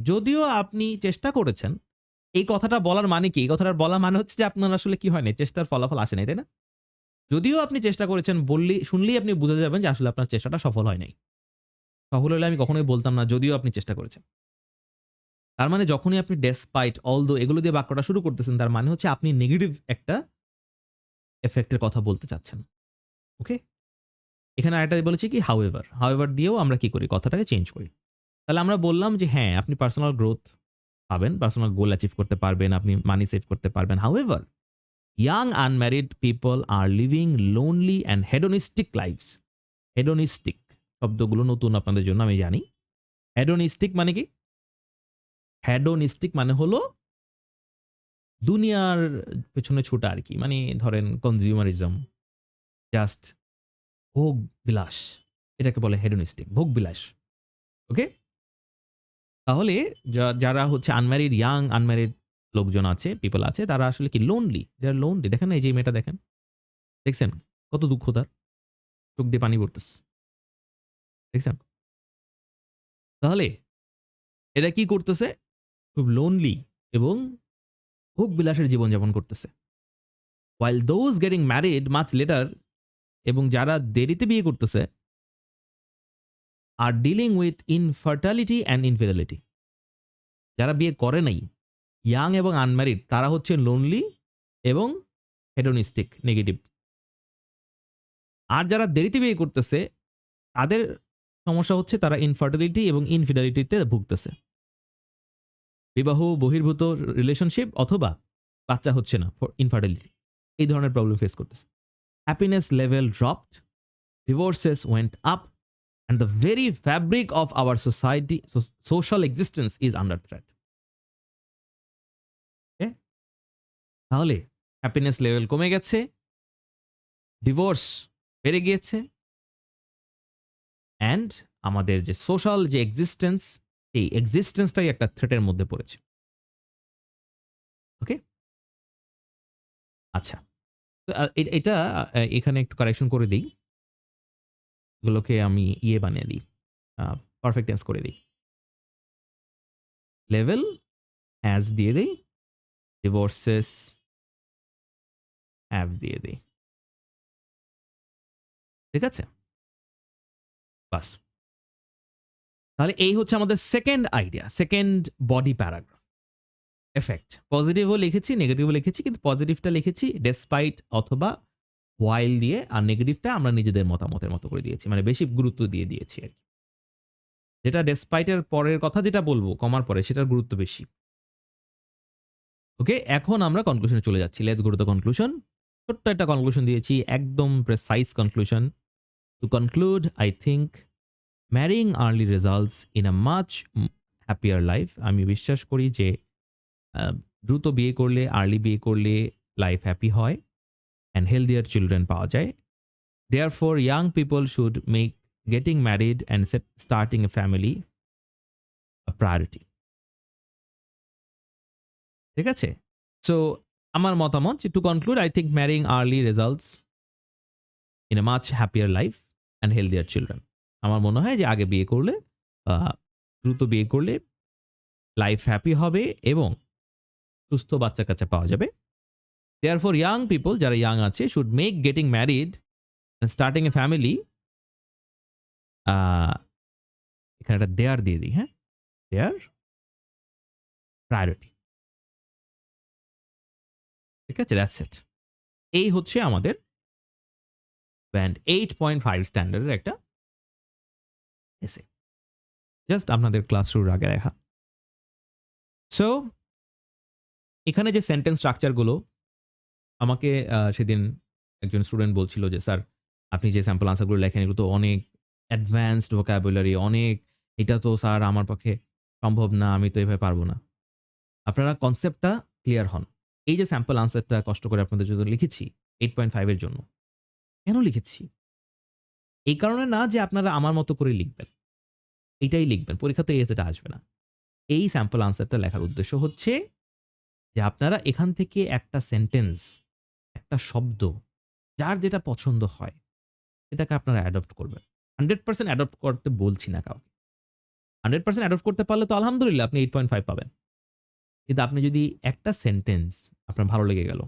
Speaker 1: যদিও আপনি চেষ্টা করেছেন, এই কথাটা বলার মানে কি? এই কথাটা বলার মানে হচ্ছে যে আপনার আসলে কি হয় নাই, চেষ্টার ফলাফল আসে নাই, তাই না? যদিও আপনি চেষ্টা করেছেন শুনলেই আপনি বুঝে যাবেন যে আসলে আপনার চেষ্টাটা সফল হয় নাই। সফল হলে আমি কখনোই বলতাম না যদিও আপনি চেষ্টা করেছেন। তার মানে যখনই আপনি ডেসপাইট, অলদো এগুলো দিয়ে বাক্যটা শুরু করতেছেন, তার মানে হচ্ছে আপনি নেগেটিভ একটা এফেক্টের কথা বলতে চাচ্ছেন। ওকে? এখানে আরেকটা বলেছি কি হাউএভার দিয়েও আমরা কি করি? কথাটাকে চেঞ্জ করি। তাহলে আমরা বললাম যে হ্যাঁ, আপনি পার্সোনাল গ্রোথ পাবেন, পার্সোনাল গোল অ্যাচিভ করতে পারবেন, আপনি মানি সেভ করতে পারবেন। However young unmarried people are living lonely and hedonistic lives. হেডোনিস্টিক শব্দগুলো নতুন আপনাদের জন্য আমি জানি। হেডোনিস্টিক মানে কি? হেডোনিস্টিক মানে হলো দুনিয়ার পেছনে ছোটা আরকি। মানে ধরেন কনজিউমারিজম, জাস্ট ভোগ বিলাস। এটাকে বলে হেডোনিস্টিক, ভোগ বিলাস। ওকে? তাহলে যারা হচ্ছে আনম্যারিড, ইয়াং আনম্যারিড লোকজন আছে, পিপল আছে, তারা আসলে কি লোনলি। দে আর লোনলি। দেখেন না এই যে মেয়েটা দেখেন। দেখছেন? কত দুঃখ তার। চোখ দিয়ে পানি পড়তেছে। দেখছেন? তাহলে এরা কি করতেছে? খুব লোনলি এবং ভোগ বিলাসের জীবনযাপন করতেছে। while those getting married much later এবং যারা দেরিতে বিয়ে করতেছে are dealing with infertility and infidelity. যারা বিয়ে করে নাই, ইয়াং এবং আনম্যারিড তারা হচ্ছে লোনলি এবং হেডোনিস্টিক, নেগেটিভ। আর যারা দেরিতে বিয়ে করতেছে তাদের সমস্যা হচ্ছে তারা ইনফার্টিলিটি এবং ইনফিডেলিটিতে ভুগতেছে। বিবাহ বহির্ভূত রিলেশনশিপ অথবা বাচ্চা হচ্ছে না, ফর ইনফার্টিলিটি। এই ধরনের প্রবলেম ফেস করতেছে। Happiness level dropped, divorces went up, and the very fabric of our society, social existence is under threat. Okay? তাহলে হ্যাপিনেস লেভেল কমে গেছে, ডিভোর্স বেড়ে গিয়েছে, অ্যান্ড আমাদের যে সোশ্যাল যে এক্সিস্টেন্স, এই এক্সিস্টেন্সটাই একটা থ্রেটের মধ্যে পড়েছে। ওকে? আচ্ছা। তো এটা এখানে একটু কারেকশন করে দেই। এগুলোকে আমি ইয়ে বানিয়ে দিই, পারফেক্ট টেন্স করে দিই। লেভেল হ্যাজ দিয়ে দেই, ডিভোর্সেস হ্যাভ দিয়ে দেই। ঠিক আছে? বাস। তাহলে এই হচ্ছে আমাদের second idea, second body paragraph. Effect পজিটিভও লিখেছি, নেগেটিভও লিখেছি, কিন্তু পজিটিভটা লিখেছি ডেসপাইট অথবা হোয়াইল দিয়ে, আর নেগেটিভটা আমরা নিজেদের মতামতের মতো করে দিয়েছি, মানে বেশি গুরুত্ব দিয়ে দিয়েছি আর কি। যেটা ডেসপাইটের পরের কথা যেটা বলবো কমার পরে, সেটার গুরুত্ব বেশি। ওকে, এখন আমরা কনক্লুশনে চলে যাচ্ছি। Let's go to the conclusion. ছোট্ট একটা কনক্লুশন দিয়েছি, একদম precise conclusion. To conclude, I think ম্যারিং early results in a much happier life. আমি বিশ্বাস করি যে দ্রুত বিয়ে করলে, আর্লি বিয়ে করলে লাইফ হ্যাপি হয় অ্যান্ড হেলদিয়ার চিলড্রেন পাওয়া যায়। Therefore young people should make getting married and starting A family a priority. ঠিক আছে? সো আমার মতামত যে to conclude, I think ম্যারিং early results in a much happier life and healthier children. আমার মনে হয় যে আগে বিয়ে করলে, দ্রুত বিয়ে করলে লাইফ হ্যাপি হবে এবং সুস্থ বাচ্চা কাচ্চা পাওয়া যাবে। দেয়ারফর ইয়াং পিপল, যারা ইয়াং আছে, should make getting married and starting A family, এখানে একটা দেয়ার দিয়ে দিই, হ্যাঁ, দেয়ার প্রায়োরিটি। ঠিক আছে? That's it. এই হচ্ছে আমাদের ব্যান্ড 8.5 স্ট্যান্ডার্ডের একটা এসে। জাস্ট আপনাদের ক্লাস শুরুর আগে লেখা। সো এখানে যে সেন্টেন্স স্ট্রাকচারগুলো, আমাকে সেদিন একজন স্টুডেন্ট বলছিল যে, "স্যার, আপনি যে স্যাম্পল আনসারগুলো লেখেন এগুলো তো অনেক অ্যাডভান্সড ভোকাবুলারি, অনেক, এটা তো স্যার আমার পক্ষে সম্ভব না, আমি তো এভাবে পারব না।" আপনারা কনসেপ্টটা ক্লিয়ার হন। এই যে স্যাম্পল আনসারটা কষ্ট করে আপনাদের জন্য লিখেছি 8.5 এর জন্য। কেন লিখেছি? এই কারণে না যে আপনারা আমার মতো করে লিখবেন। এটাই লিখবেন। পরীক্ষাতে এই এসেটা আসবে না। এই স্যাম্পল আনসারটা লেখার উদ্দেশ্য হচ্ছে যে আপনারা এখান থেকে একটা সেন্টেন্স, একটা শব্দ, যার যেটা পছন্দ হয় সেটাকে আপনারা অ্যাডপ্ট করবেন। 100% অ্যাডপ্ট করতে বলছি না কাউকে। 100% অ্যাডপ্ট করতে পারলে তো আলহামদুলিল্লাহ আপনি 8.5 পাবেন। কিন্তু আপনি যদি একটা সেন্টেন্স আপনার ভালো লেগে গেল,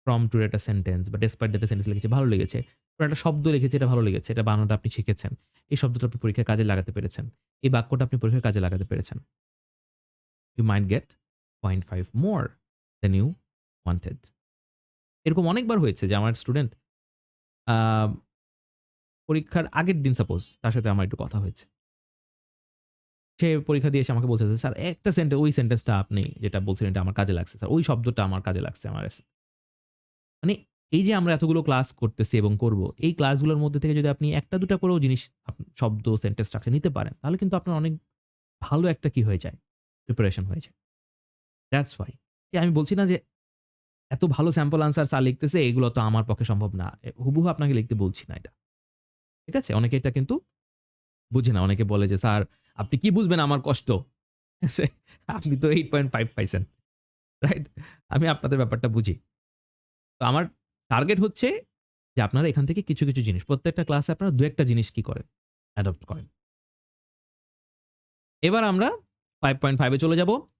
Speaker 1: ফ্রম টু একটা সেন্টেন্স বা ডেসপাইট দ্যাট সেন্টেন্স লিখেছি ভালো লেগেছে। কোনো একটা শব্দ লিখেছি এটা ভালো লেগেছে। এটা বানানটা আপনি শিখেছেন। এই শব্দটা আপনি পরীক্ষায় কাজে লাগাতে পেরেছেন। এই বাক্যটা আপনি পরীক্ষায় কাজে লাগাতে পেরেছেন। You might get 0.5 more than you wanted. এরকম অনেকবার হয়েছে যে আমার স্টুডেন্ট আ পরীক্ষার আগের দিন সাপোজ তার সাথে আমার একটু কথা হয়েছে। সে পরীক্ষা দিয়ে এসে আমাকে বলতেছে, "স্যার একটা ওই সেন্টেন্সটা আপনি যেটা বলছিলেন এটা আমার কাজে লাগছে স্যার। ওই শব্দটা আমার কাজে লাগছে আমার মানে এই যে আমরা এতগুলো ক্লাস করতেছি এবং করব, এই ক্লাসগুলোর মধ্যে থেকে যদি আপনি ১ টা ২ টা করেও জিনিস শব্দ, সেন্টেন্স স্ট্রাকচার নিতে পারেন, তাহলে কিন্তু আপনার অনেক ভালো একটা কি হয়ে যায়, প্রিপারেশন হয়ে যায়। That's why. আমি বলছি না যে এত ভালো স্যাম্পল আনসার স্যার লিখতেছে এগুলো তো আমার পক্ষে সম্ভব না। হুবহু আপনাকে লিখতে বলছি না এটা। ঠিক আছে? অনেকে এটা কিন্তু বুঝে না। অনেকে বলে যে, "স্যার আপনি কি বুঝবেন আমার কষ্ট? সে আপনি তো 8.5 পাইছেন।" রাইট? আমি আপনাদের ব্যাপারটা বুঝি। তো আমার টার্গেট হচ্ছে যে আপনারা এখান থেকে কিছু, কিছু জিনিস প্রত্যেকটা ক্লাসে আপনারা ২-১ টা জিনিস কি করেন? অ্যাডপ্ট করেন। এবার আমরা 5.5 এ চলে যাব।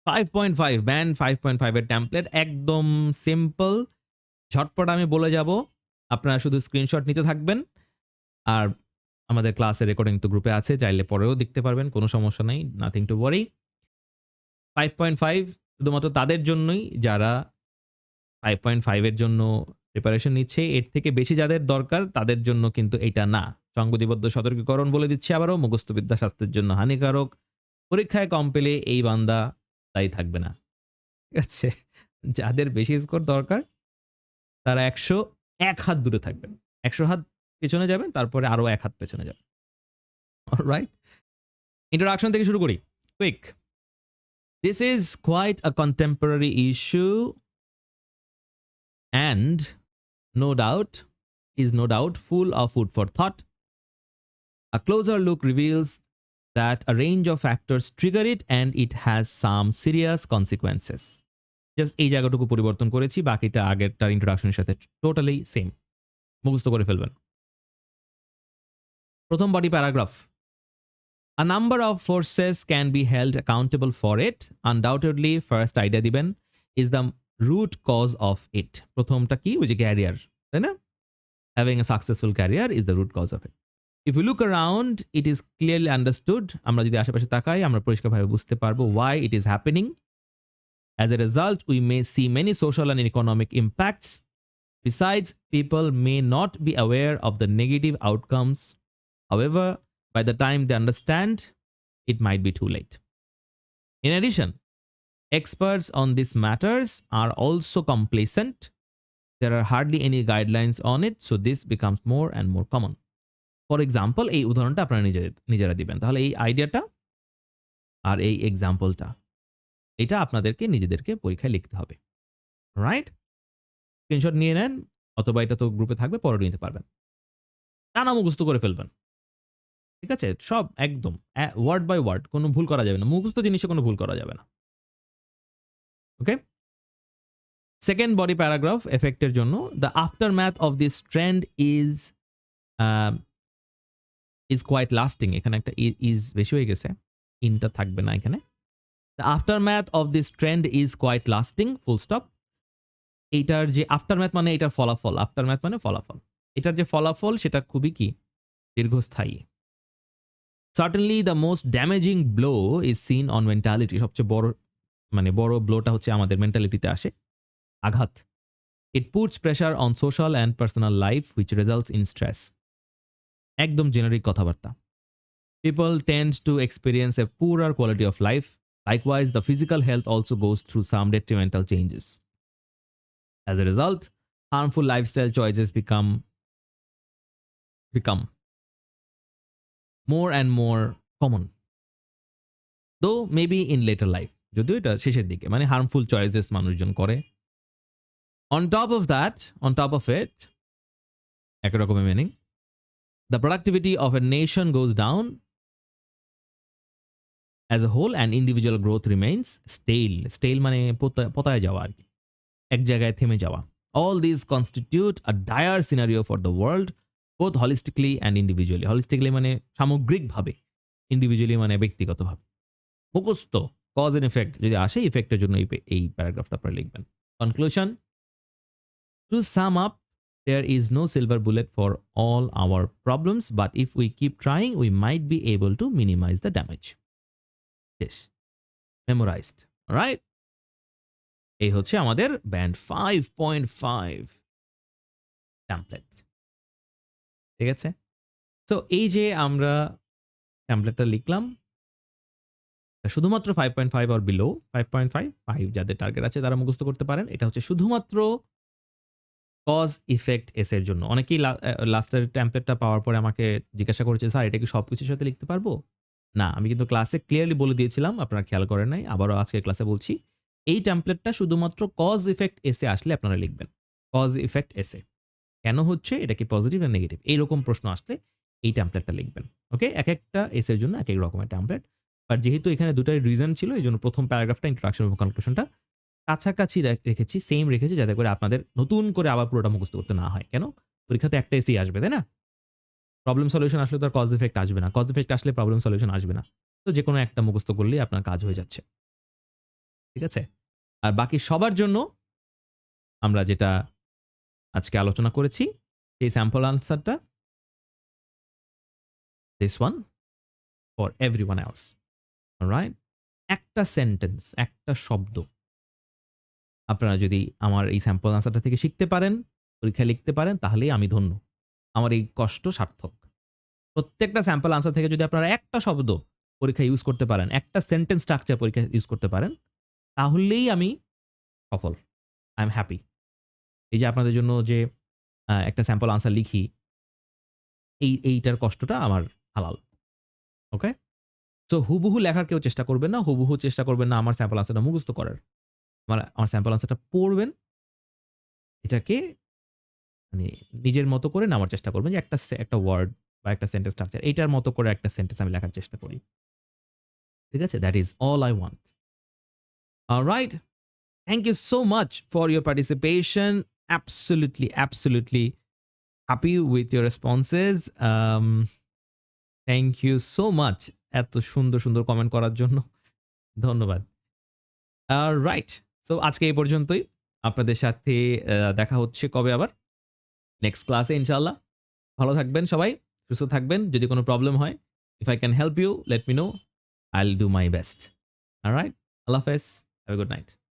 Speaker 1: 5.5 ব্যান্ড 5.5 এর টেমপ্লেট একদম সিম্পল। ঝটপট আমি বলে যাব। আপনারা শুধু স্ক্রিনশট নিতে থাকবেন। আর আমাদের ক্লাসের রেকর্ডিং তো গ্রুপে আছে। চাইলে পরেও দেখতে পারবেন। কোনো সমস্যা নাই। Nothing to worry. 5.5 শুধুমাত্র তাদের জন্যই যারা 5.5 এর জন্য প্রিপারেশন নিচ্ছে। এর থেকে বেশি যাদের দরকার তাদের জন্য কিন্তু এটা না। সংবিধিবদ্ধ সতর্কীকরণ বলে দিচ্ছি আবারও মুখস্থবিদ্যা স্বাস্থ্যের জন্য হানিকারক। পরীক্ষায় কম পেলে এই বান্দা দায়ী থাকবে না। ঠিক আছে? যাদের বেশি স্কোর দরকার তারা ১০১ হাত দূরে থাকবেন। ১০০ হাত পেছনে যাবেন, তারপরে আরো ১ হাত পেছনে যাবেন। অলরাইট? ইন্ট্রোডাকশন থেকে শুরু করি। Quick. This is quite a contemporary issue and no doubt is no doubt full of food for thought. A closer look reveals that a range of factors trigger it and it has some serious consequences. Just এই জায়গাটুকু পরিবর্তন করেছি। বাকিটা আগেরটার ইন্ট্রোডাকশনের সাথে totally same. মুখস্থ করে ফেলবেন। প্রথম body paragraph. A number of forces can be held accountable for it. Undoubtedly, first idea দিবেন is the root cause of it. প্রথমটা কি? ওই যে ক্যারিয়ার। তাই না? Having a successful career is the root cause of it. If we look around, it is clearly understood. আমরা যদি আশেপাশে তাকাই আমরা পরিষ্কারভাবে বুঝতে পারবো why it is happening. As a result, we may see many social and economic impacts. Besides, people may not be aware of the negative outcomes. However, by the time they understand, it might be too late. In addition, experts on these matters are also complacent. There are hardly any guidelines on it, so this becomes more and more common. For example এই উদাহরণটা আপনারা নিজেরা দিবেন। তাহলে এই আইডিয়াটা আর এই এক্সাম্পলটা এটা আপনাদেরকে নিজেদেরকে পরীক্ষায় লিখতে হবে। রাইট? স্ক্রিনশট নিয়ে নেন অথবা এটা তো গ্রুপে থাকবে পরে নিতে পারবেন। টানা মুখস্থ করে ফেলবেন। ঠিক আছে? সব একদম ওয়ার্ড বাই ওয়ার্ড কোনো ভুল করা যাবে না। মুখস্থ জিনিসে কোনো ভুল করা যাবে না। ওকে? সেকেন্ড বডি প্যারাগ্রাফ এফেক্টের জন্য the aftermath of this trend uh is quite lasting. এখানে একটা ইজ বেশি হয়ে গেছে। ইনটা থাকবে না এখানে। The aftermath of this trend is quite lasting, full stop. এইটার যে আফটারম্যাথ মানে এটার ফলাফল। আফটারম্যাথ মানে ফলাফল। এটার যে ফলাফল সেটা খুবই কি? দীর্ঘস্থায়ী। Certainly the most damaging blow is seen on mentality. সবচেয়ে বড় ব্লোটা হচ্ছে আমাদের মেন্টালিটিতে আসে। আঘাত। It puts pressure on social and personal life which results in stress. একদম জেনারিক কথাবার্তা। People tend to experience a poorer quality of life. Likewise, the physical health also goes through some detrimental changes. As a result, harmful lifestyle choices become more and more common. Though maybe in later life. যদিও এটা শেষের দিকে মানে harmful choices মানুষজন করে। On top of it, একই রকমের meaning, the productivity of a nation goes down as a whole and individual growth remains stale. Stale মানে পতায় যাওয়া আর কি। এক জায়গায় থেমে যাওয়া। All these constitute a dire scenario for the world, both holistically and individually. Holistically মানে সামগ্রিকভাবে, individually মানে ব্যক্তিগতভাবে। মুখস্থ cause and effect যদি আসে ইফেক্টের জন্য এই প্যারাগ্রাফটা আপনারা লিখবেন। Conclusion: To sum up, there is no silver bullet for all our problems, but if we keep trying, we might be able to minimize the damage. Yes, memorized. All right? এই হচ্ছে আমাদের band 5.5 template. ঠিক আছে? So এই যে আমরা টেমপ্লেটটা লিখলাম, শুধুমাত্র 5.5 অর বিলো 5.5 5 যাদের টার্গেট আছে তারা মুখস্থ করতে পারেন। এটা হচ্ছে শুধুমাত্র কজ ইফেক্ট এস এর জন্য। অনেকেই লাস্টের টেমপ্লেটটা পাওয়ার পরে আমাকে জিজ্ঞাসা করেছে, "স্যার এটা কি সবকিছুর সাথে লিখতে পারবো?" না, আমি কিন্তু ক্লাসে ক্লিয়ারলি বলে দিয়েছিলাম। আপনারা খেয়াল করেন নাই। আবারও আজকের ক্লাসে বলছি। এই টেমপ্লেটটা শুধুমাত্র কজ ইফেক্ট এস এ আসলে আপনারা লিখবেন। Cause effect essay. কেন হচ্ছে? এটা কি পজিটিভ না নেগেটিভ? এইরকম প্রশ্ন আসলে এই টেমপ্লেটটা লিখবেন। ওকে? একেকটা এসের জন্য একেক রকমের টেমপ্লেট। বাট যেহেতু এখানে ২ টাই রিজন ছিল এজন্য ১ম প্যারাগ্রাফটা ইন্ট্রোডাকশন এবং কনক্লুশনটা কাছাকাছি রেখেছি, সেম রেখেছি যাতে করে আপনাদের নতুন করে আবার পুরোটা মুখস্থ করতে না হয়। কেন? পরীক্ষাতে একটা এসেই আসবে, তাই না? প্রবলেম সলিউশন আসলে তো আর কজ ইফেক্ট আসবে না। কজ ইফেক্ট আসলে প্রবলেম সলিউশন আসবে না। তো যেকোনো একটা মুখস্থ করলেই আপনার কাজ হয়ে যাচ্ছে। ঠিক আছে? আর বাকি সবার জন্য আমরা যেটা আজকে আলোচনা করেছি, সেই স্যাম্পল আনসারটা this one for everyone else. Alright? একটা সেন্টেন্স, একটা শব্দ আপনারা যদি আমার এই স্যাম্পল আনসারটা থেকে শিখতে পারেন, পরীক্ষায় লিখতে পারেন তাহলেই আমি ধন্য। আমার এই কষ্ট সার্থক। প্রত্যেকটা স্যাম্পল আনসার থেকে যদি আপনারা একটা শব্দ পরীক্ষায় ইউজ করতে পারেন, একটা সেন্টেন্স স্ট্রাকচার পরীক্ষায় ইউজ করতে পারেন, তাহলেই আমি সফল। I am happy. এই যে আপনাদের জন্য যে একটা স্যাম্পল আনসার লিখি, এইটার কষ্টটা আমার হালাল। ওকে? সো হুবহু লেখার কেউ চেষ্টা করবেন না। হুবহু চেষ্টা করবেন না আমার স্যাম্পল আনসারটা মুখস্থ করার। আমার স্যাম্পল আনসারটা পড়বেন। এটাকে মানে নিজের মতো করে নেওয়ার চেষ্টা করবেন যে একটা ওয়ার্ড বা একটা সেন্টেন্স স্ট্রাকচার এইটার মতো করে একটা সেন্টেন্স আমি লেখার চেষ্টা করি। ঠিক আছে? That is all I want. Alright? Thank you so much for your participation. Absolutely, absolutely happy with your responses. Thank you so much এত সুন্দর, সুন্দর কমেন্ট করার জন্য। ধন্যবাদ। রাইট। সো আজকে এই পর্যন্তই। আপনাদের সাথে দেখা হচ্ছে কবে আবার? নেক্সট ক্লাসে ইনশাআল্লাহ। ভালো থাকবেন সবাই, সুস্থ থাকবেন। যদি কোনো প্রবলেম হয়, if I can help you, let me know. I'll do my best. Alright? আল্লাহ হাফেজ। Have a good night.